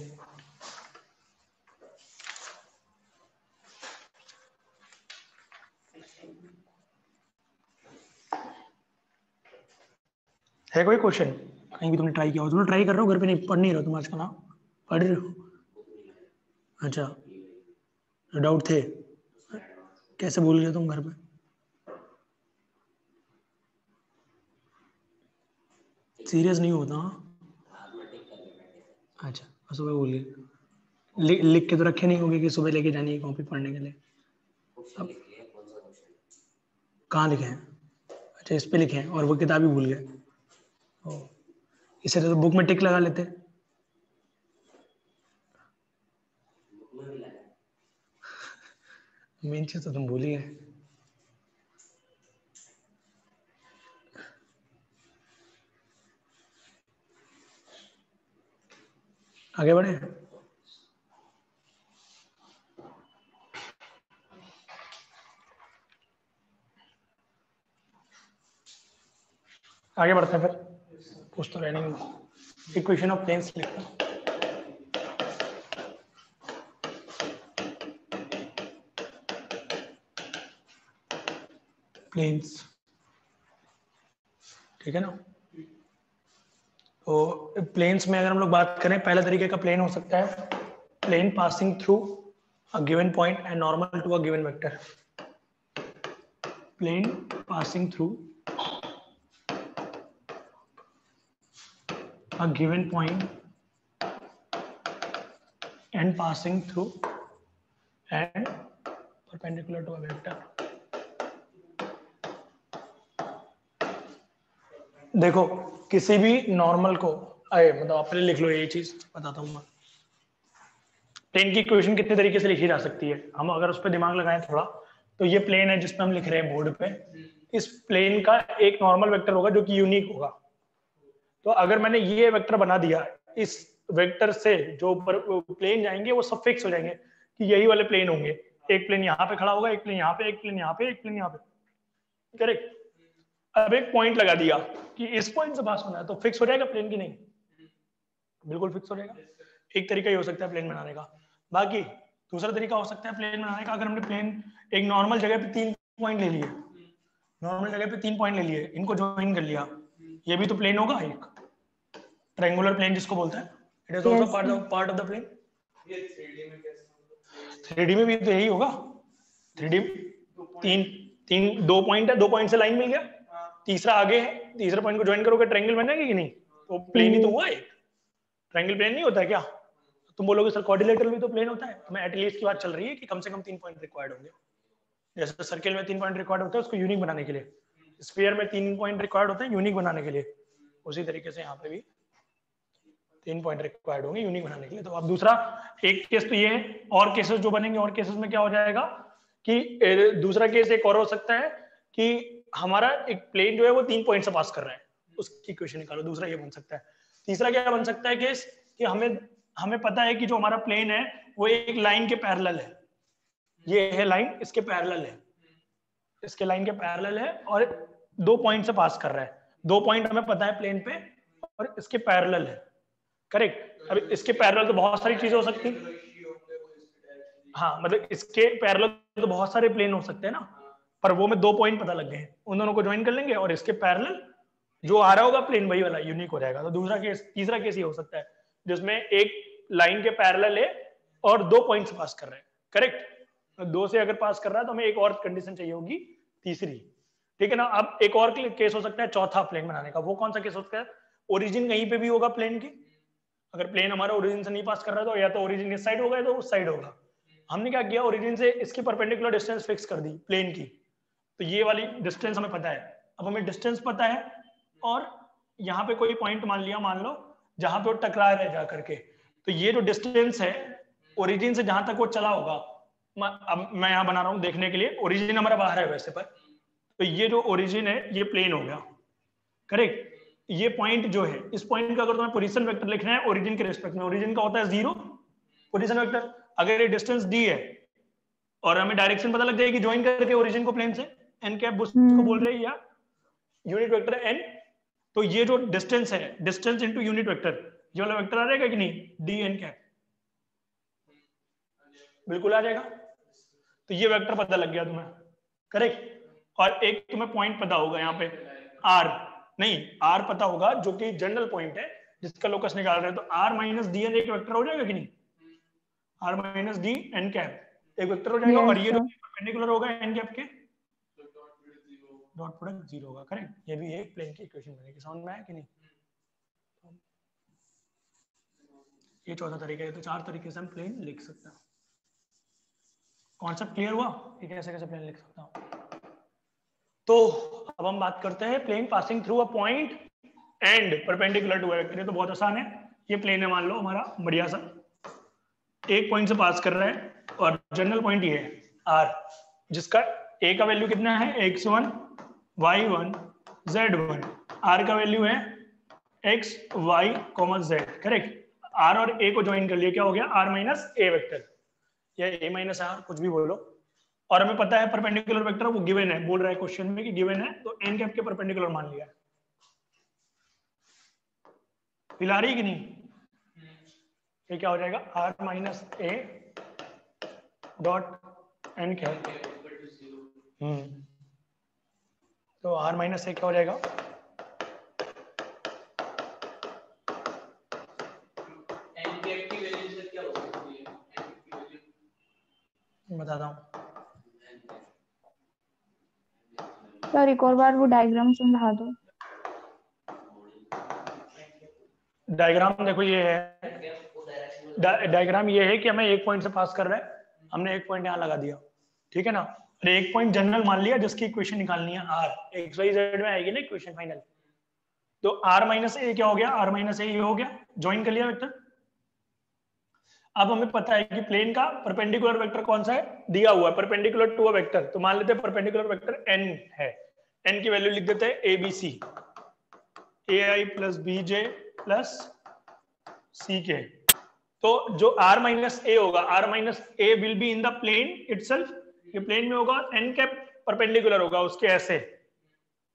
है कोई क्वेश्चन कहीं भी तुमने ट्राई किया हो? तुमने ट्राई कर रहे हो घर पे, नहीं पढ़ नहीं रहे हो तुम आजकल? हाँ पढ़ रहे हो, अच्छा डाउट थे, कैसे भूल गए तुम घर पे? सीरियस नहीं होता? अच्छा सुबह भूल गए, लिख के तो रखे नहीं होंगे कि सुबह लेके जानी है कॉपी पढ़ने के लिए? अब कहाँ लिखे हैं? अच्छा इस पे लिखे हैं और वो किताब ही भूल गए। इसे तो बुक में टिक लगा लेते। मेन चीज तो तुम भूल ही गए। आगे बढ़े, आगे बढ़ते हैं फिर, पूछ तो रहने इक्वेशन ऑफ प्लेन्स लिखना। प्लेन्स, ठीक है ना? तो प्लेन्स में अगर हम लोग बात करें, पहला तरीके का प्लेन हो सकता है plane passing through a given point and normal to a given vector. Plane passing through a given point and passing through and perpendicular to a vector। देखो किसी भी नॉर्मल को मतलब आप पहले लिख लो, ये चीज बताता हूँ मैं। प्लेन की इक्वेशन कितने तरीके से लिखी जा सकती है, हम अगर उस पर दिमाग लगाएं थोड़ा, तो ये प्लेन है जिसपे हम लिख रहे हैं बोर्ड पे। इस प्लेन का एक नॉर्मल वेक्टर होगा जो कि यूनिक होगा। तो अगर मैंने ये वेक्टर बना दिया, इस वेक्टर से जो प्लेन जाएंगे वो सब फिक्स हो जाएंगे कि यही वाले प्लेन होंगे। एक प्लेन यहाँ पे खड़ा होगा, एक प्लेन यहाँ पे, एक प्लेन यहाँ पे, एक प्लेन यहाँ पे, करेक्ट। अब एक पॉइंट लगा दिया कि इस पॉइंट से पास होना है, तो फिक्स हो जाएगा प्लेन की नहीं? बिल्कुल फिक्स हो जाएगा। एक तरीका ये हो सकता है प्लेन बनाने का। बाकी दूसरा तरीका हो सकता है प्लेन बनाने का, अगर हमने प्लेन एक नॉर्मल जगह पे 3 पॉइंट ले लिए, नॉर्मल जगह पे 3 पॉइंट ले लिए, इनको ज्वाइन कर लिया, ये भी तो प्लेन होगा एक ट्रायंगुलर प्लेन जिसको बोलते हैं। It is also part of the plane. ये 3D में कैसे? 3D में भी तो यही होगा। 3D तीन 2 पॉइंट है, 2 पॉइंट से लाइन मिल गया, तीसरा आगे है, तीसरे पॉइंट को ज्वाइन करोगे ट्रायंगल बन जाएगा कि नहीं? तो प्लेन ही तो हुआ एक। ट्रायंगल प्लेन नहीं होता है क्या? तुम बोलोगे सर क्वाड्रिलेटरल भी तो प्लेन होता है। तो मैं एटलीस्ट की बात चल रही है कि कम से कम 3 पॉइंट रिक्वायर्ड होंगे। जैसे सर्किल में 3 पॉइंट रिक्वायर्ड होता है उसको यूनिक बनाने के लिए, स्फीयर में 3 पॉइंट रिक्वायर्ड होते हैं यूनिक बनाने के लिए, उसी तरीके से यहाँ पे भी 3 पॉइंट रिक्वायर्ड होंगे यूनिक बनाने के लिए। तो अब दूसरा एक केस तो ये है, और केसेस जो बनेंगे, और केसेस में क्या हो जाएगा कि दूसरा केस एक और हो सकता है कि हमारा एक प्लेन जो है वो 3 पॉइंट से पास कर रहा है, उसकी इक्वेशन निकालो। दूसरा ये बन सकता है। तीसरा क्या बन सकता है केस कि हमें पता है कि जो हमारा प्लेन है वो एक लाइन के पैरेलल है, ये है लाइन, इसके पैरेलल है, इसके लाइन के पैरेलल है और 2 पॉइंट से पास कर रहा है। 2 पॉइंट हमें पता है प्लेन पे और इसके पैरेलल है, करेक्ट। अब इसके पैरेलल तो बहुत सारी चीजें हो सकती हैं। हाँ मतलब इसके पैरेलल तो बहुत सारे प्लेन हो सकते हैं ना, पर वो में 2 पॉइंट पता लग गए हैं, उन दोनों को ज्वाइन कर लेंगे और इसके पैरेलल जो आ रहा होगा प्लेन वही वाला यूनिक हो जाएगा। तो दूसरा केस, तीसरा केस ये हो सकता है जिसमें एक लाइन के पैरेलल है और 2 पॉइंट से पास कर रहे हैं, करेक्ट। 2 से अगर पास कर रहा है तो हमें एक और कंडीशन चाहिए होगी, तीसरी, ठीक है ना। अब एक और केस हो सकता है चौथा प्लेन बनाने का। वो कौन सा केस होता है? ओरिजिन कहीं पे भी होगा प्लेन की, अगर प्लेन हमारा ओरिजिन से नहीं पास कर रहा है तो या तो ओरिजिन इस साइड होगा या तो उस साइड होगा। हमने क्या किया, ओरिजिन से इसकी परपेंडिकुलर डिस्टेंस फिक्स कर दी प्लेन की, तो ये वाली डिस्टेंस हमें पता है। अब हमें डिस्टेंस पता है और यहाँ पे कोई पॉइंट मान लिया, मान लो जहां पे वो टकरा रहे जा करके, तो ये जो डिस्टेंस है ओरिजिन से जहां तक वो चला होगा, अब मैं यहाँ बना रहा हूँ देखने के लिए, ओरिजिन हमारा बाहर है वैसे पर, तो ये जो ओरिजिन है ये प्लेन हो गया, करेक्ट। ये पॉइंट जो है, इस पॉइंट का अगर तुम्हें पोजीशन वेक्टर लिखना है ओरिजिन के रिस्पेक्ट में, ओरिजिन का होता है 0 पोजीशन वेक्टर। अगर ये डिस्टेंस डी है और हमें डायरेक्शन पता लग जाएगी ज्वाइन करके ओरिजिन को प्लेन से, एन कैप उसको बोल रहे हैं, या यूनिट वेक्टर एन, तो ये जो डिस्टेंस है, डिस्टेंस इनटू यूनिट वेक्टर, ये वाला वेक्टर आ जाएगा कि नहीं, डी एन कैप, बिल्कुल आ जाएगा। तो ये वेक्टर पता लग गया तुम्हें, करेक्ट। और एक तुम्हें पॉइंट पता होगा यहाँ पे आर, नहीं आर पता होगा जो कि जनरल पॉइंट है जिसका लोकस निकाल रहे हैं, तो आर माइनस डी एन एक वेक्टर हो जाएगा कि नहीं, R minus D N cap एक वेक्टर हो जाएगा। Yes, और ये जो sir. परपेंडिकुलर होगा एन कैप के, डॉट प्रोडक्ट 0 होगा, करेक्ट। ये भी एक प्लेन की इक्वेशन बनेगी, समझ में आया कि नहीं। ये चौथा तरीका है, तो 4 तरीके से हम प्लेन लिख सकते हैं। कॉन्सेप्ट क्लियर हुआ कि कैसे कैसे प्लेन लिख सकता हूं। तो अब हम बात करते हैं plane passing through a point and perpendicular to vector. ये तो बहुत आसान है, ये प्लेन है मान लो हमारा बढ़िया सा, एक पॉइंट से पास कर रहा है और जनरल पॉइंट ये है आर, जिसका ए का वैल्यू कितना है x1 y1 z1, आर का वैल्यू है x y z, correct. R और ए को ज्वाइन कर लिया, क्या हो गया आर माइनस ए वेक्टर, या ए माइनस आर कुछ भी बोलो। और हमें पता है परपेंडिकुलर वेक्टर वो गिवन है, बोल रहा है क्वेश्चन में कि गिवन है, तो एन कैप के परपेंडिकुलर मान लिया है। हिला रही कि नहीं, ये क्या हो जाएगा R minus A dot N cap, तो आर माइनस ए क्या हो जाएगा, बताता हूँ। सर एक और बार वो डायग्राम समझा दो। डायग्राम देखो ये है, डायग्राम ये है कि हमें एक पॉइंट से पास कर रहा है, हमने एक पॉइंट यहाँ लगा दिया, ठीक है ना। और एक पॉइंट जनरल मान लिया जिसकी इक्वेशन निकालनी है आर, एक्स वाई जेड में आएगी ना इक्वेशन फाइनल। तो आर माइनस ए क्या हो गया, आर माइनस ए हो गया, ज्वाइन कर लिया वेक्टर। अब हमें पता है कि प्लेन का परपेंडिकुलर वेक्टर कौन सा है, दिया हुआ है परपेंडिकुलर टू अ वेक्टर, तो मान लेते हैं परपेंडिकुलर वेक्टर एन है, एन की वैल्यू लिख देते हैं A B C, A I plus B J plus C K. तो जो आर माइनस ए होगा, R minus A will be in the plane itself, ये प्लेन में होगा, एन कैप परपेंडिकुलर होगा उसके ऐसे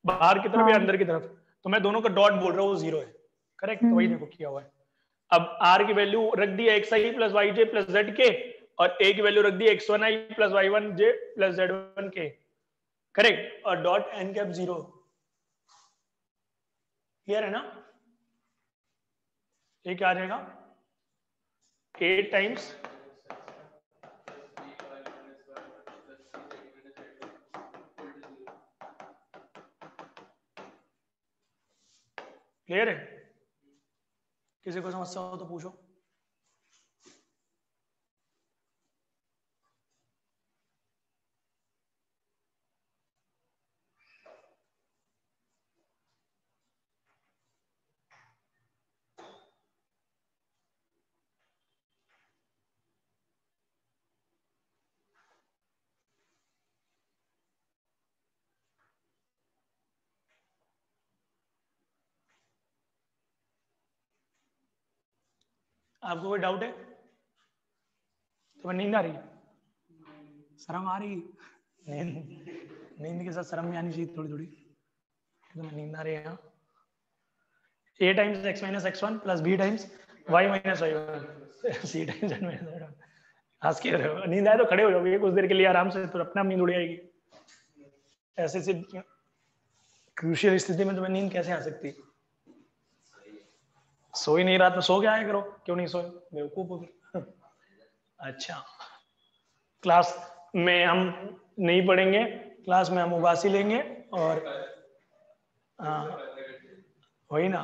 बाहर की तरफ या अंदर की तरफ, तो मैं दोनों का डॉट बोल रहा हूँ, वो 0 है, करेक्ट। तो वही देखो किया हुआ है। अब आर की वैल्यू रख दी x I plus Y J plus Z के, और ए की वैल्यू रख दी एक्स वन आई प्लस वाई वन जे प्लस जेड वन के, करेक्ट। और डॉट एन कैप 0, क्लियर है ना। ये क्या आ जाएगा 8 टाइम्स क्लियर है, किसी को समस्या हो तो पूछो। आपको कोई डाउट है, तुम्हें नींद आ रही है, शर्म आ रही, नींद के साथ शर्म भी आनी चाहिए थोड़ी थोड़ी, तुम्हें नींद आ रही है। A times X minus X one plus B times Y minus Y one C times N minus Y one. हंस के रहो, नींद आए तो खड़े हो जाओगे कुछ देर के लिए आराम से, तो अपने आप नींद उड़ जाएगी। ऐसे से क्रूशियल स्थिति में तुम्हें नींद कैसे आ सकती, सो ही नहीं रात में, सो के आया करो, क्यों नहीं सोए बेवकूफ हो। अच्छा, क्लास में हम नहीं पढ़ेंगे, क्लास में हम उबासी लेंगे, और हाँ वही ना,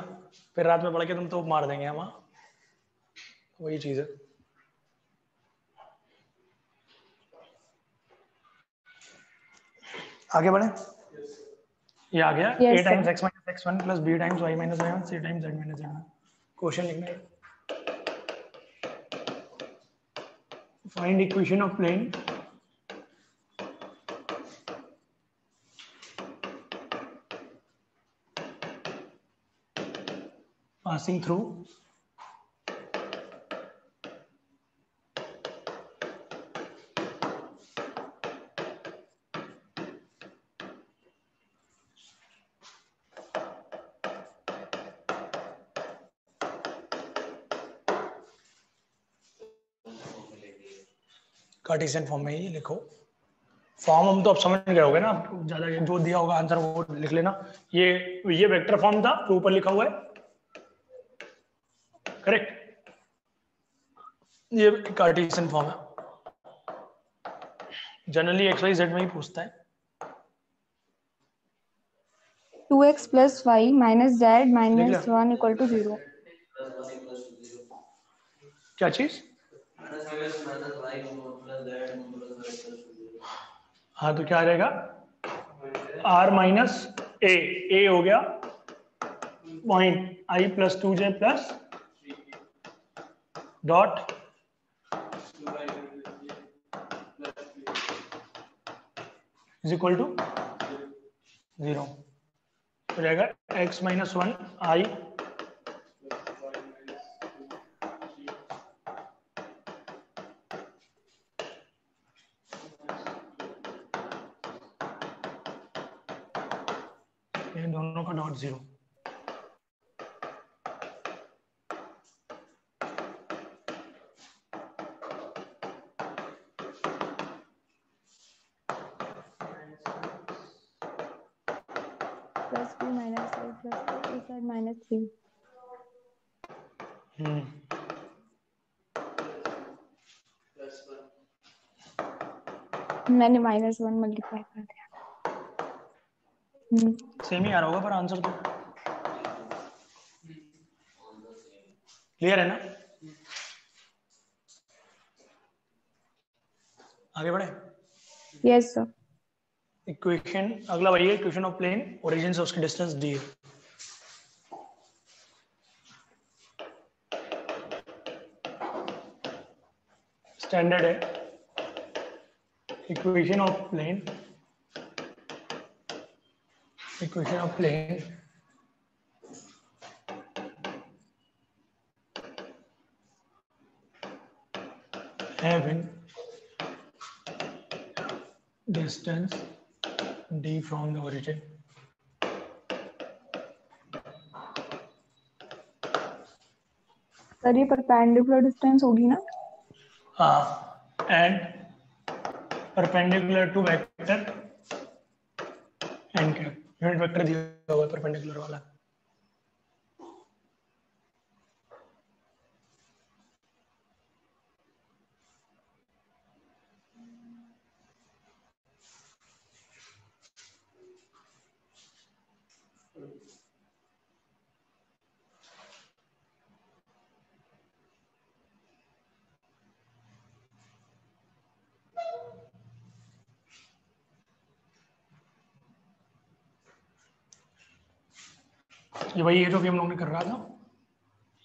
फिर रात में पढ़ के तुम तो मार देंगे हम, वही चीज है। आगे बढ़े, ये आ गया Yes, a sir. Times x minus x1 plus b times y minus y1 c times z minus z1। Question लिखना है, find equation of plane passing through Cartesian form में ही लिखो। फॉर्म हम तो अब समझ गए होगे ना, ज्यादा जो दिया होगा आंसर वो लिख लेना। ये वेक्टर फॉर्म था जो ऊपर लिखा हुआ है, करेक्ट। ये कार्टेशियन फॉर्म है, जनरली एक्स वाई जेड में ही पूछता है। 2x plus y minus z लिख minus लिया 1 equal to 0. क्या चीज? हाँ तो क्या रहेगा, r माइनस ए हो गया point i plus 2j plus dot is equal to 0 हो जाएगा x माइनस 1 i ये दोनों का dot 0। Plus 2 minus y plus 2z minus 3. मैंने -1 मल्टीप्लाई कर दिया। सेम ही आ रहा होगा पर आंसर तो क्लियर है ना। आगे बढ़े। Yes sir. इक्वेशन अगला वही है, इक्वेशन ऑफ प्लेन, ओरिजिन से उसकी डिस्टेंस दी है। स्टैंडर्ड है equation of plane, equation of plane having distance d from the origin sir ये परपेंडिकुलर डिस्टेंस होगी ना। and perpendicular to vector n cap, unit vector दिया हुआ है परपेंडिकुलर वाला। ये वही है जो भी हम लोग ने कर रहा था।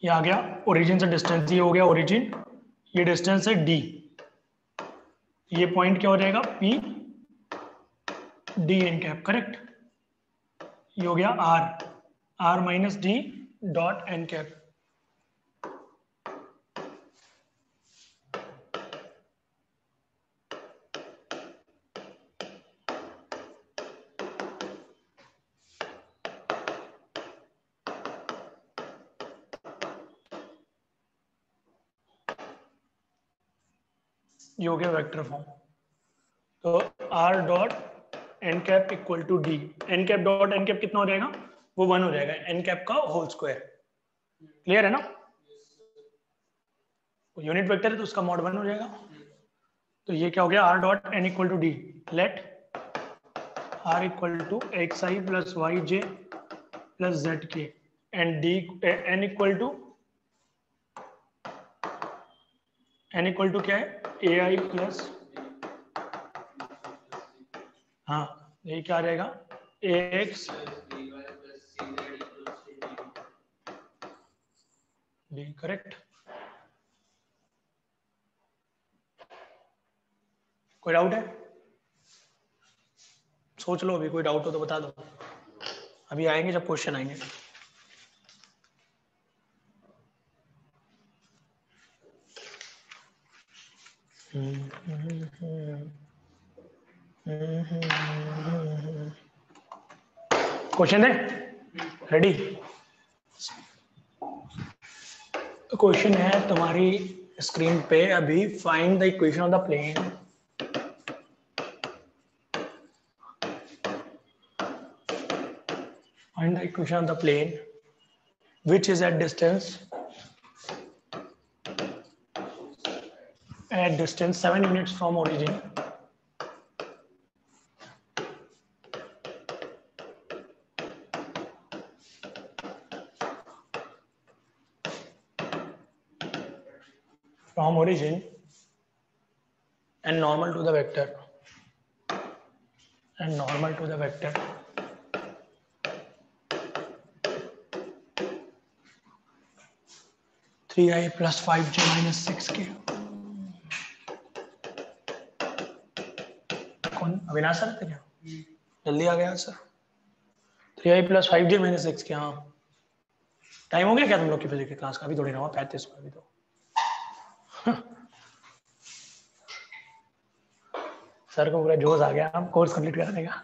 ये आ गया ओरिजिन से डिस्टेंस, ये हो गया ओरिजिन, ये डिस्टेंस है d, ये पॉइंट क्या हो जाएगा p d n cap, correct. ये हो गया r minus d dot n cap. ये हो गया वेक्टर फॉर्म। तो r dot n cap equal to d, n cap dot n cap कितना हो जाएगा, वो 1 हो जाएगा, n कैप का होल स्क्वायर। क्लियर है ना। यूनिट वेक्टर है तो उसका मॉड 1 हो जाएगा। तो ये क्या हो गया, r dot n equal to d, let r equal to X I plus Y J plus Z K and d n equal to क्या है, ए आई प्लस, हाँ ये क्या आ जाएगा ax b, करेक्ट। कोई डाउट है? सोच लो, अभी कोई डाउट हो तो बता दो, अभी आएंगे जब क्वेश्चन आएंगे। क्वेश्चन है रेडी? क्वेश्चन है तुम्हारी स्क्रीन पे अभी, find the equation of the plane find the equation of the plane which is at distance 7 units from origin and normal to the vector 3i plus 5j minus 6k। कौन? Avinash sir थे क्या? जल्दी आ गया sir. 3i plus 5j minus 6k। हाँ, time हो गया क्या तुम लोग की फिजिक्स की क्लास का? अभी थोड़ी ना हुआ, 35 में अभी तो। सर को पूरा जोश आ गया, हम कोर्स कंप्लीट कराने का।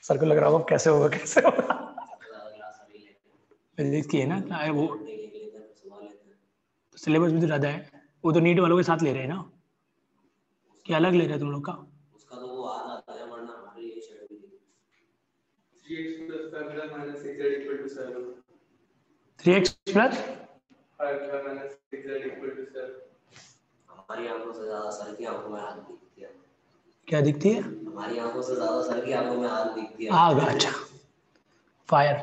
सर को लग रहा होगा कैसे होगा कैसे होगा। फिजिक्स की है ना, क्या है वो, सिलेबस भी तो ज़्यादा है। वो तो नीट वालों के साथ ले रहे हैं ना, क्या अलग ले रहे हैं तुम लोग का? उसका तो वो आधा आता है, वरना हमारी ये शेड्यूल थी। 3x plus 5y minus 6z equal to 7। 3x plus 5y minus 6z equal to 7। हमारी आंखों से ज्यादा सर की आंखों में आग दिखती है। क्या दिखती है? हमारी आंखों से ज्यादा सर की आंखों में आग दिखती है। आग, अच्छा, फायर।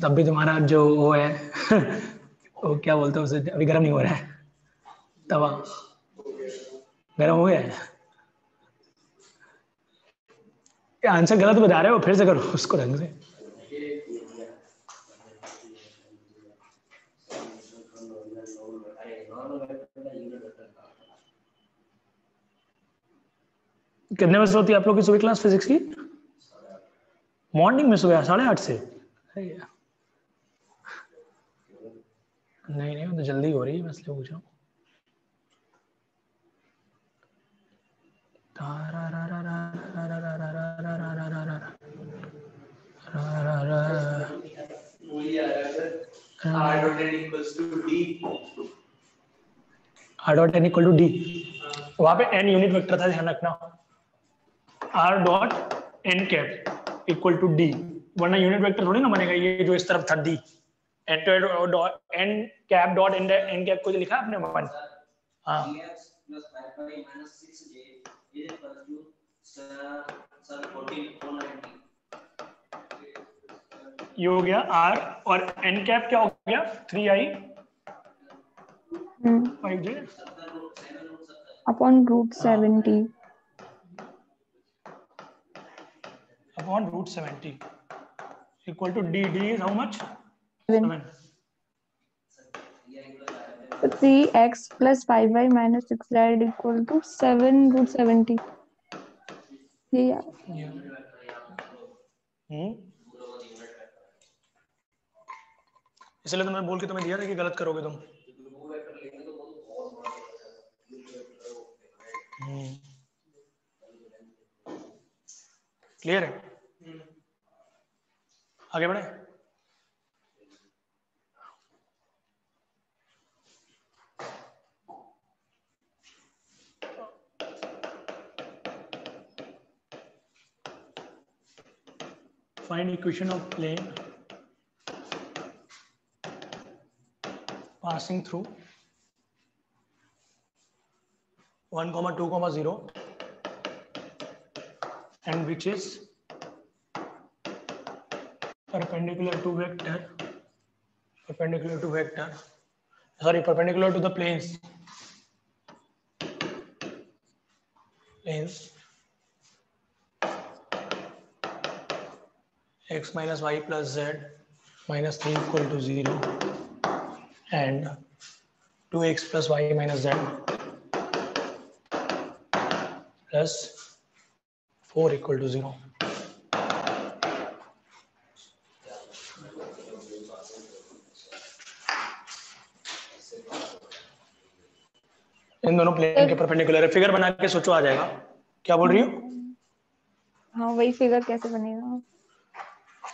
तब भी तुम्हारा जो वो है वो क्या बोलते हैं उसे, अभी गर्म नहीं हो रहा है तवा, गर्म हो गया है। आंसर गलत बता रहे हो, फिर से करो उसको ढंग से। कितने बजे होती है आप लोग की सुबह क्लास फिजिक्स की? मॉर्निंग में सुबह 8:30 से? नहीं नहीं, वो तो जल्दी हो रही है, मैं इसलिए पूछ रहा हूँ। R dot n equals to D। R dot n equal to D, वहां पे n यूनिट वेक्टर था, ध्यान रखना। R dot n cap equal to D, वरना यूनिट वेक्टर थोड़ी ना बनेगा ये जो इस तरफ था D। n cap dot n cap को जो लिखा आपने वन। हाँ, ये हो गया R, और n कैप क्या हो गया? 3i 5j upon root 70 upon root 70 equal to D. D is how much? 7. 7. So 3x plus 5y minus 6z equal to 7 root 70। ये यार इसलिए तो मैं बोल के तुम्हें दिया था कि गलत करोगे तुम। क्लियर है? आगे बढ़े। Find equation of plane passing through 1, 2, 0 and which is perpendicular to the planes x minus y plus z minus 3 equal to 0 and 2x plus y minus z plus 4 equal to 0. इन दोनों plane के perpendicular है, figure बना के सोचो आ जाएगा। क्या बोल रही हो? हाँ वही फिगर कैसे बनेगा?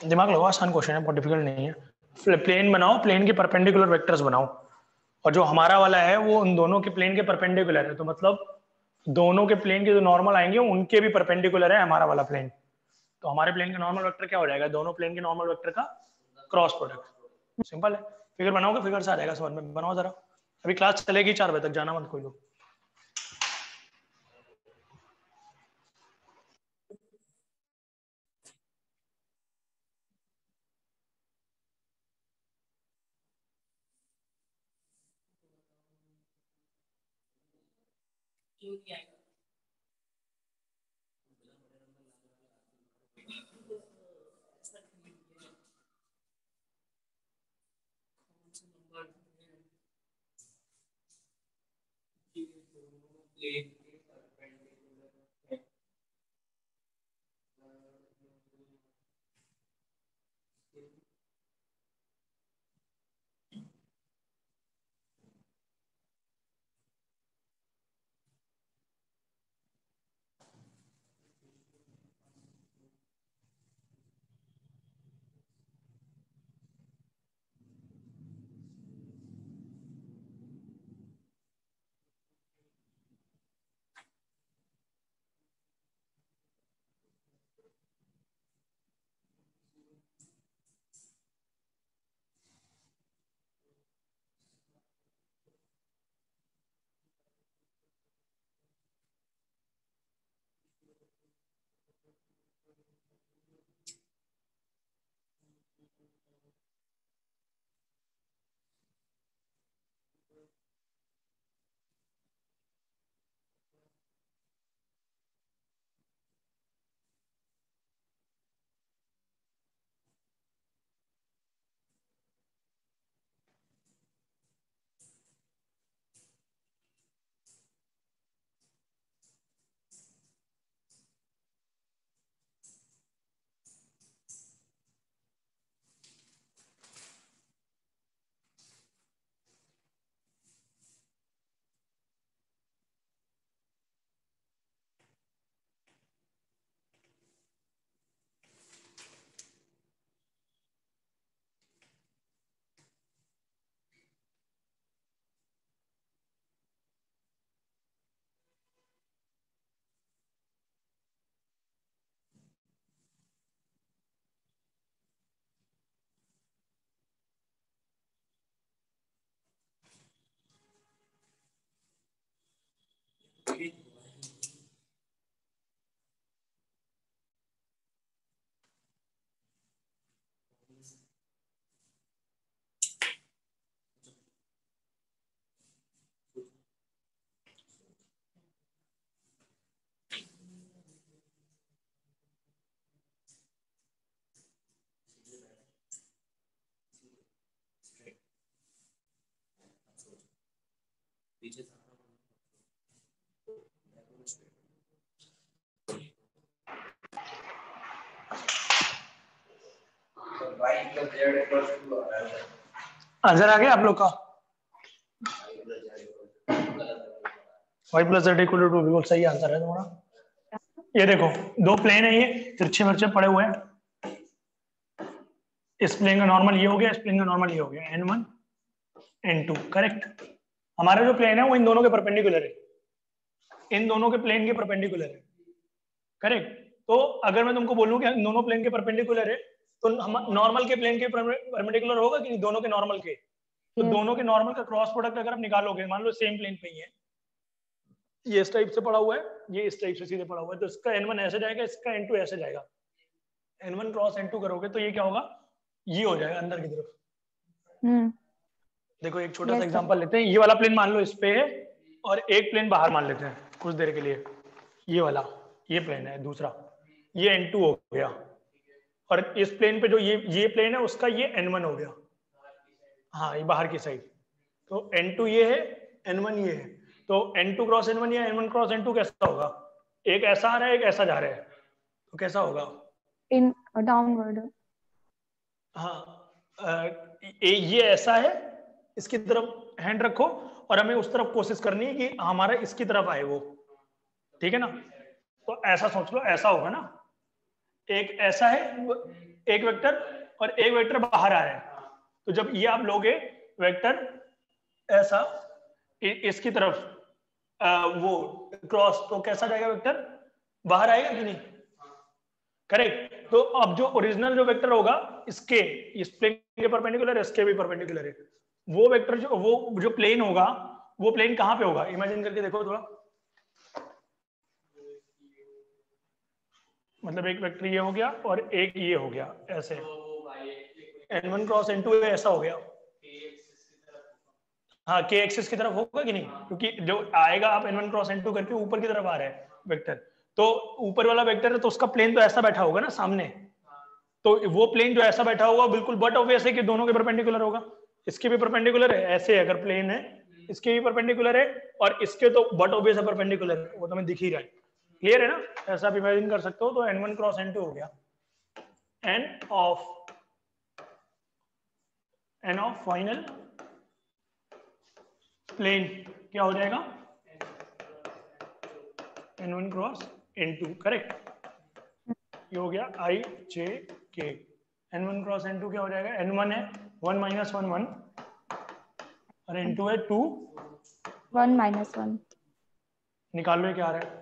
दिमाग लगाओ, आसान क्वेश्चन है, बहुत डिफिकल्ट नहीं है। प्लेन बनाओ, प्लेन के परपेंडिकुलर वेक्टर्स बनाओ, और जो हमारा वाला है वो उन दोनों के प्लेन के परपेंडिकुलर है, तो मतलब दोनों के प्लेन के जो नॉर्मल आएंगे उनके भी परपेंडिकुलर है हमारा वाला प्लेन। तो हमारे प्लेन का नॉर्मल वेक्टर क्या हो जाएगा? दोनों प्लेन के नॉर्मल वेक्टर का क्रॉस प्रोडक्ट। सिंपल है, फिगर बनाओगे फिगर से आ जाएगा समझ में। बनाओ जरा, अभी क्लास चलेगी 4 बजे तक, जाना मत कोई लोग। आंसर आ गया आप लोग का? y plus Z equal to, बिल्कुल सही आंसर है तुम्हारा। ये देखो दो प्लेन है, ये तिरछे मिर्चे पड़े हुए हैं। इस प्लेन का नॉर्मल ये हो गया, इस प्लेन का नॉर्मल ये हो गया, n1 n2 करेक्ट। हमारा जो प्लेन है वो इन दोनों के परपेंडिकुलर है, इन दोनों के प्लेन के परपेंडिकुलर है करेक्ट। तो अगर मैं तुमको बोलूं कि इन दोनों प्लेन के परपेंडिकुलर है, तो हम नॉर्मल के प्लेन के परपेंडिकुलर होगा कि दोनों के नॉर्मल के? तो दोनों के नॉर्मल का क्रॉस प्रोडक्ट अगर आप निकालोगे, मान लो सेम प्लेन पे ही है, ये इस टाइप से पड़ा हुआ है, ये इस टाइप से सीधे पड़ा हुआ है, तो इसका n1 ऐसे जाएगा, इसका n2 ऐसे जाएगा। n1 क्रॉस n2 करोगे तो ये क्या होगा? ये हो जाएगा अंदर की तरफ। देखो एक छोटा सा एग्जांपल लेते हैं, ये वाला प्लेन मान लो इस पे है और एक प्लेन बाहर मान लेते हैं कुछ देर के लिए, ये वाला ये प्लेन है दूसरा, ये n2 हो गया और इस प्लेन पे जो ये प्लेन है उसका ये n1 हो गया, हाँ ये बाहर की साइड, तो n2 ये है, n1 ये है, तो n2 क्रॉस n1 या n1 क्रॉस n2 कैसा होगा? एक ऐसा आ रहा है, एक ऐसा जा रहा है, तो कैसा होगा? In downward. हाँ, ये ऐसा है, इसकी तरफ हैंड रखो और हमें उस तरफ कोशिश करनी है कि हमारा इसकी तरफ आए वो, ठीक है ना? तो ऐसा सोच लो, ऐसा होगा ना, एक ऐसा है एक वेक्टर और एक वेक्टर बाहर आ रहा है, तो जब ये आप लोगे वेक्टर ऐसा इसकी तरफ वो क्रॉस, तो कैसा जाएगा वेक्टर? बाहर आएगा कि नहीं? करेक्ट। तो अब जो ओरिजिनल जो वेक्टर होगा इसके, इस प्लेन के परपेंडिकुलर है, इसके भी परपेंडिकुलर है, वो वेक्टर जो प्लेन होगा वो प्लेन कहाँ पे होगा? इमेजिन करके देखो थोड़ा, मतलब एक वेक्टर ये हो गया और एक ये हो गया, ऐसे n1 क्रॉस n2 ऐसा हो गया, हाँ k एक्सिस की तरफ होगा कि नहीं? क्योंकि जो आएगा आप n1 क्रॉस n2 करके ऊपर की तरफ आ रहा है वेक्टर, तो ऊपर वाला वेक्टर है तो उसका प्लेन तो ऐसा बैठा होगा ना सामने, तो वो प्लेन जो ऐसा बैठा होगा बिल्कुल बट ऑब्वियस है कि दोनों के परपेंडिकुलर होगा, इसके भी परपेंडिकुलर है, ऐसे अगर प्लेन है इसके भी परपेंडिकुलर है और इसके तो बट ऑब्वियस है परपेंडिकुलर है, वो तो हमें दिख ही रहा है, क्लियर है ना? ऐसा आप इमेजिन कर सकते हो, तो n1 क्रॉस n2 हो गया, n ऑफ फाइनल प्लेन क्या हो जाएगा? n1 क्रॉस n2, करेक्ट, ये हो गया i j k, n1 cross n2 क्या हो जाएगा? n1 है 1 माइनस 1 1 और n2 है 2 1 माइनस 1, निकाल लो क्या आ रहा है?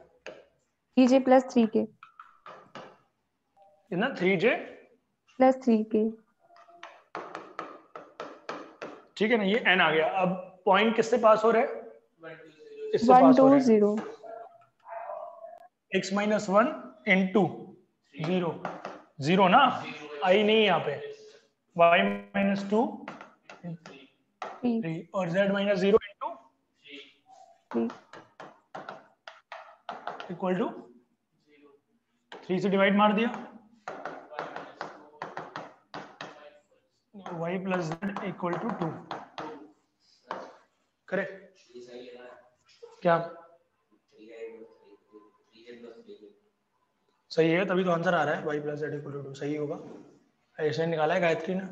3j प्लस 3k, इतना 3j प्लस 3k, ठीक है ना, ये n आ गया। अब पॉइंट किससे पास हो रहा है? इससे 1 पास हो 2 रहा है, 0, x माइनस 1 इंटू 0 0 ना, आई नहीं यहाँ पे, y माइनस 2 3 3 और z minus 0 into 3, equal to 3 से डिवाइड मार दिया, y plus z equal to 2, correct? क्या सही है? तभी तो आंसर आ रहा है y plus z equal to 2, सही होगा, ऐसे निकाला है गायत्री ने,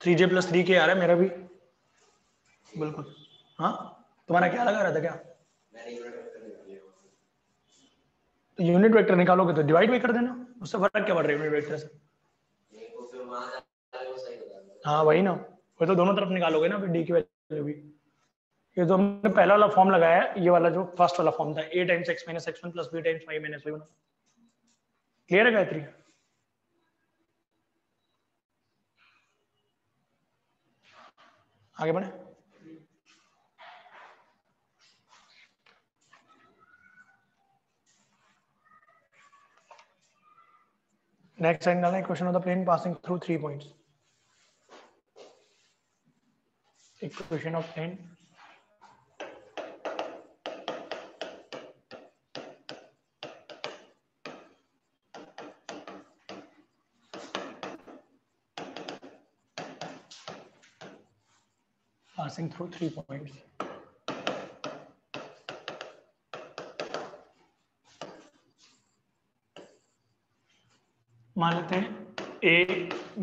3j प्लस 3k आ रहा है मेरा भी, बिल्कुल। हाँ, तुम्हारा क्या लगा रहा था क्या? तो यूनिट वेक्टर निकालोगे तो डिवाइड भी कर देना, उससे फर्क क्या पड़ रहा है यूनिट वेक्टर से? हाँ वही ना, वो तो दोनों तरफ निकालोगे ना फिर डी की वैल्यू भी। ये जो हमने पहला वाला फॉर्म लगाया है, ये वाला जो फर्स्ट वाला फॉर्म था, a times x minus x1 plus b times y minus y1, clear है गायत्री? आगे बढ़े। नेक्स्ट साइड डालना, equation of the plane passing through 3 points, equation of plane passing through 3 points. मान लेते हैं A,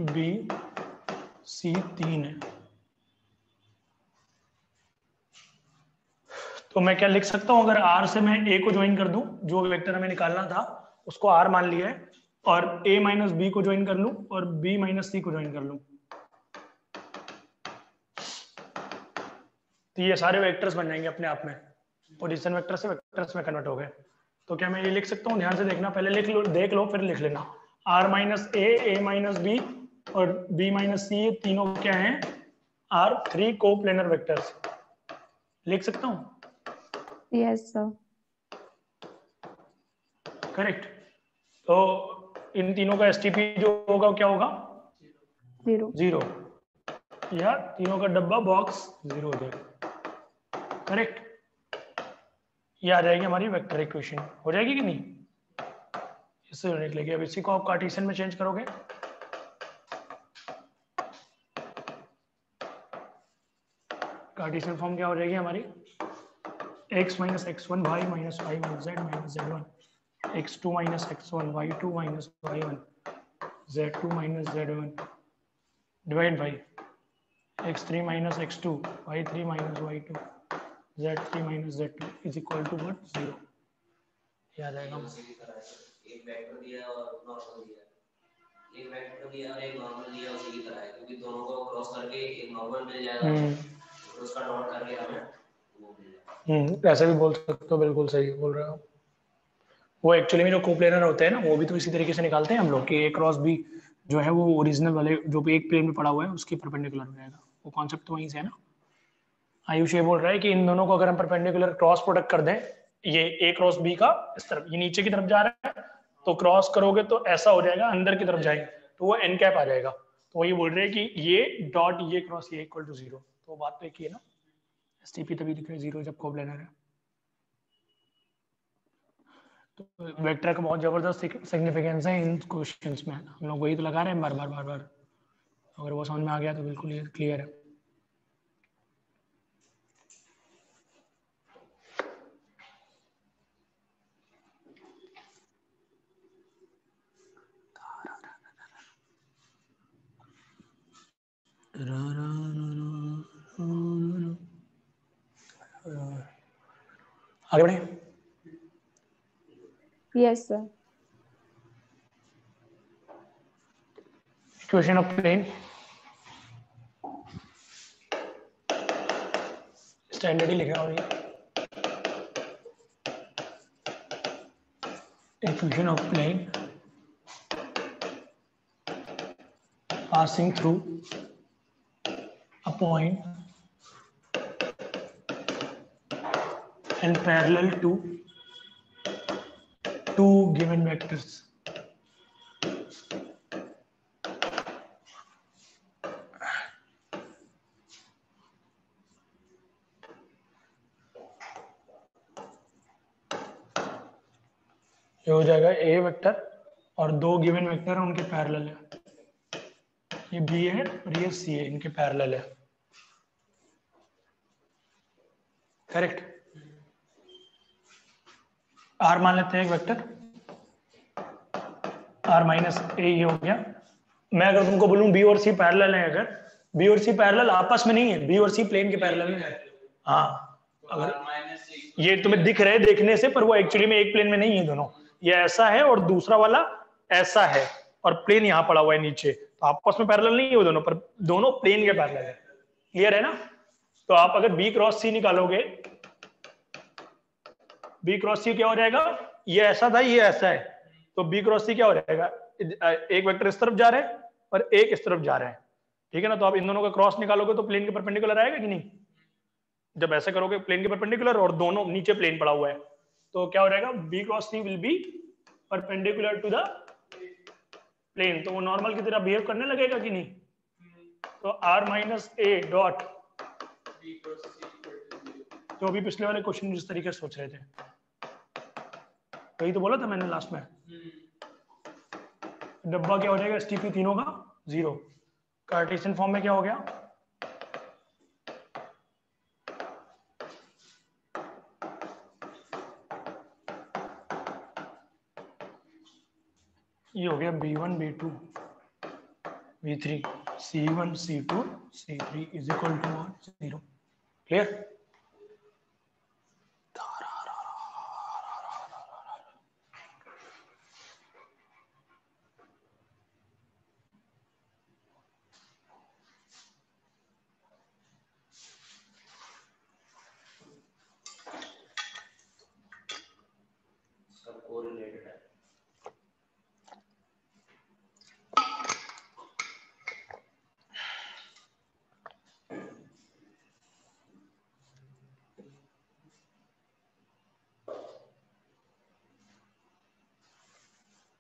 B, C 3 है, तो मैं क्या लिख सकता हूं? अगर R से मैं A को ज्वाइन कर दूं, जो वेक्टर हमें निकालना था उसको R मान लिया है, और A माइनस B को ज्वाइन कर लूं और B माइनस C को ज्वाइन कर लूं, तो ये सारे वेक्टर्स बन जाएंगे अपने आप में, पोजीशन वेक्टर से वेक्टर्स में कन्वर्ट हो गए। तो क्या मैं ये लिख सकता हूँ? ध्यान से देखना, पहले लिख लो, देख लो फिर लिख लेना। R minus A minus B और B माइनस C, ये तीनों क्या हैं? R3 कोप्लेनर वेक्टर्स, लिख सकता हूँ? Yes sir, correct. तो इन तीनों का STP जो होगा क्या होगा? 0, या तीनों का डब्बा बॉक्स 0 हो जाएगा, करेक्ट? ये आ जाएगी हमारी वेक्टर इक्वेशन, हो जाएगी कि नहीं? इससे यूनिट लेके अब इसी को आप कार्टेशियन में चेंज करोगे कार्टेशियन फॉर्म क्या हो जाएगी हमारी, x minus x1 y minus y1 z minus z1 x2 minus x1 y2 minus y1 z2 minus z1 divide by x3 minus x2 y3 minus y2 z3 minus z2 is equal to what, 0। याद आएगा, एक vector दिया और normal दिया, एक vector दिया और एक नॉर्मल दिया, उसी की तरह है, क्योंकि दोनों को क्रॉस करके एक नॉर्मल मिल जाएगा, तो उसका डॉट करके हमें वो मिल जाएगा। ऐसे भी बोल सकते हो, बिल्कुल सही बोल रहे हो। वो एक्चुअली में जो कोप्लेनर होते हैं ना, वो भी तो इसी तरीके से निकालते हैं हम लोग कि ए क्रॉस बी जो है वो ओरिजिनल वाले जो भी एक प्लेन में पड़ा हुआ है उसकी परपेंडिकुलर हो जाएगा। वो कॉन्सेप्ट तो वहीं से है ना। आयुष ये बोल रहा है कि इन दोनों को अगर हम परपेंडिकुलर क्रॉस प्रोडक्ट कर दें, ये ए क्रॉस बी का इस तरफ, ये नीचे की तरफ जा रहा है, तो क्रॉस करोगे तो ऐसा हो जाएगा, अंदर की तरफ जाएंगे तो वो एन कैप आ जाएगा। तो ये बोल रहे हैं कि ये डॉट ये क्रॉस ये इक्वल टू 0। तो बात तो एक ही है ना, एसटीपी तभी दिख रहे 0 जब कोप्लेनर है। तो वेक्टर का बहुत जबरदस्त सिग्निफिकेंस है इन क्वेश्चंस में, हम लोग वही तो लगा रहे हैं बार बार। अगर वो समझ में आ गया तो बिल्कुल ये क्लियर है। आगे बढ़े। Yes, sir. Equation of plane, standard ही लिखा और ये equation of plane passing through a point and parallel to two given vectors. ये हो जाएगा ए वेक्टर और दो गिवन वेक्टर है उनके पैरेलल है, ये बी है और ये सी है, इनके पैरेलल है। करेक्ट। आर मान लेते हैं एक वेक्टर, आर माइनस ए ये हो गया। मैं अगर तुमको बोलूं बी और सी पैरेलल है, अगर बी और सी पैरेलल आपस में नहीं है, बी और सी प्लेन के पैरेलल है। हाँ, अगर ये तुम्हें दिख रहे देखने से, पर वो एक्चुअली में एक प्लेन में नहीं है दोनों। ये ऐसा है और दूसरा वाला ऐसा है और प्लेन यहाँ पड़ा हुआ है नीचे, तो आपस में पैरेलल नहीं है वो दोनों, पर दोनों प्लेन के पैरेलल है। क्लियर है ना। तो आप अगर बी क्रॉस सी निकालोगे, बी क्रॉस सी क्या हो जाएगा, ये ऐसा था ये ऐसा है, तो बी क्रॉस सी क्या हो जाएगा, एक वेक्टर इस तरफ जा रहा है और एक इस तरफ जा रहा है, ठीक है ना। तो आप इन दोनों का क्रॉस निकालोगे तो प्लेन के परपेंडिकुलर आएगा कि नहीं। जब ऐसे करोगे प्लेन के परपेंडिकुलर और दोनों नीचे प्लेन पड़ा हुआ है, तो क्या हो जाएगा, B cross C will be perpendicular to the plane, तो वो नॉर्मल की तरह बिहेव करने लगेगा कि नहीं। तो आर माइनस ए डॉट, तो अभी पिछले वाले क्वेश्चन जिस तरीके से सोच रहे थे, वही तो बोला था मैंने लास्ट में। डब्बा क्या हो जाएगा एसटीपी तीनों का 0। कार्टेशियन फॉर्म में क्या हो गया, ये हो गया b1 b2 b3 c1 c2 c3 is equal to 0। Clear. सब कोरिलेटेड है।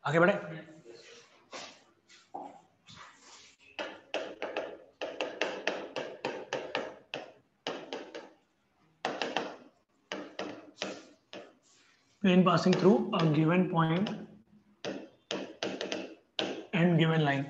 आगे बढ़े। Plane passing through a given point and given line.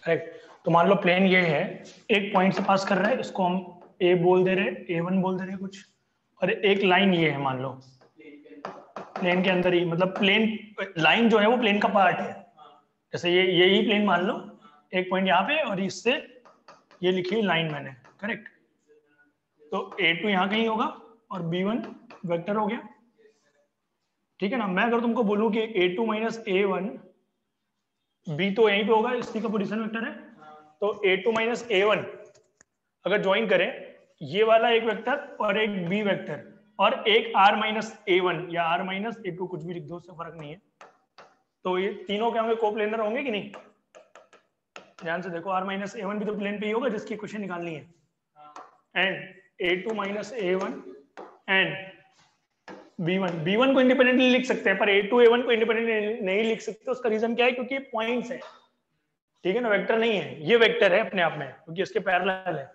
Correct. तो मान लो प्लेन ये है, एक पॉइंट से पास कर रहा है, इसको हम ए बोल दे रहे हैं, A1 बोल दे रहे हैं कुछ, और एक लाइन ये है मान लो प्लेन के अंदर ही, मतलब प्लेन लाइन जो है वो प्लेन का पार्ट है। जैसे ये ही प्लेन मान लो, एक पॉइंट यहाँ पे और इससे ये लिखी लाइन मैंने, करेक्ट। तो A2 यहाँ कहीं होगा और B1 वेक्टर हो गया, ठीक है ना। मैं अगर तुमको बोलूं कि A2 माइनस A1, B तो यहीं पे होगा, इसी का पोजीशन वेक्टर है, तो A2 माइनस A1 अगर ज्वाइन करें, ये वाला एक वेक्टर और एक B वेक्टर और एक R माइनस A1 या R माइनस A2, कुछ भी लिख दो, उससे फर्क नहीं है। तो ये तीनों क्या होंगे, कोप्लेनर होंगे कि नहीं? ध्यान से देखो, R माइनस A1 भी तो प्लेन पे ही होगा जिसकी इक्वेशन निकालनी है, and A2 minus A1 and B1 को इंडिपेंडेंटली लिख सकते हैं, पर A2 A1 को इंडिपेंडेंटली नहीं लिख सकते। उसका रीजन क्या है? क्योंकि पॉइंट्स है, ठीक है ना, वेक्टर नहीं है। ये वेक्टर है अपने आप में क्योंकि इसके पैरेलल है,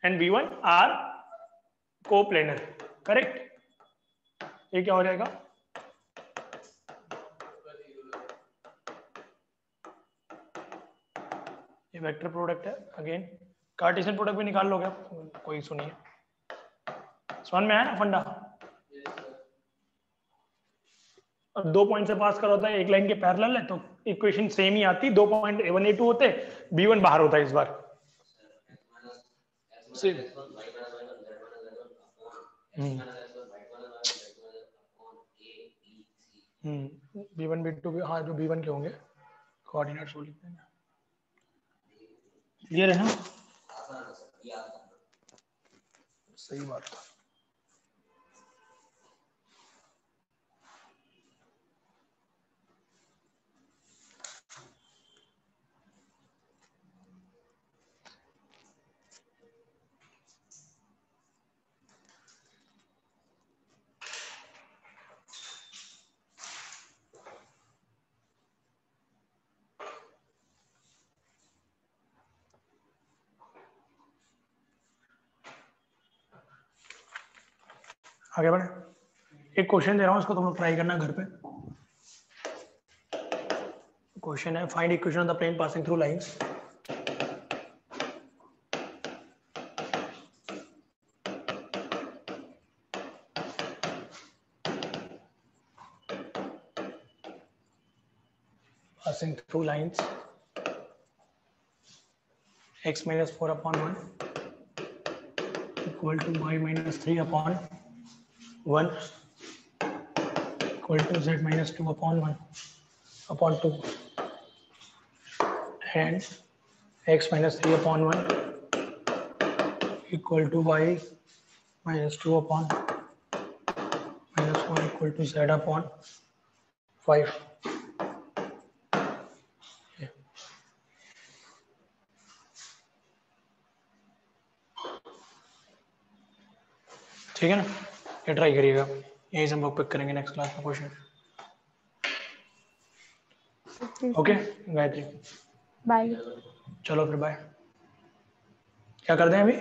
and B1 are coplanar, correct. ये क्या हो जाएगा? ये वेक्टर प्रोडक्ट है, अगेन कार्टेशियन प्रोडक्ट भी निकाल लोगे आप, कोई इशू नहीं है। समझ में आया ना फंडा? और 2 पॉइंट से पास कर होता है, एक लाइन के पैरेलल है, तो इक्वेशन सेम ही आती। 2 पॉइंट A1 A2 होते, B1 बाहर होता है इस बार सेम। B1 B2 हाँ, जो B1 के होंगे कोऑर्डिनेट्स वो लिख देंगे। क्लियर है ना? सही बात है। आगे बढ़े, एक क्वेश्चन दे रहा हूं, इसको तुम लोग ट्राई करना घर पे। क्वेश्चन है, find equation of the plane passing through lines. Passing through lines x minus 4 upon 1 equal to y minus 3 upon 1 equal to z minus 2 upon 1 upon 2 and x minus 3 upon 1 equal to y minus 2 upon minus 1 equal to z upon 5. ठीक है ना, ये try करिएगा, यही से हम लोग pick करेंगे नेक्स्ट क्लास में क्वेश्चन। Okay Gayatri, bye. चलो फिर बाय। क्या कर दें अभी?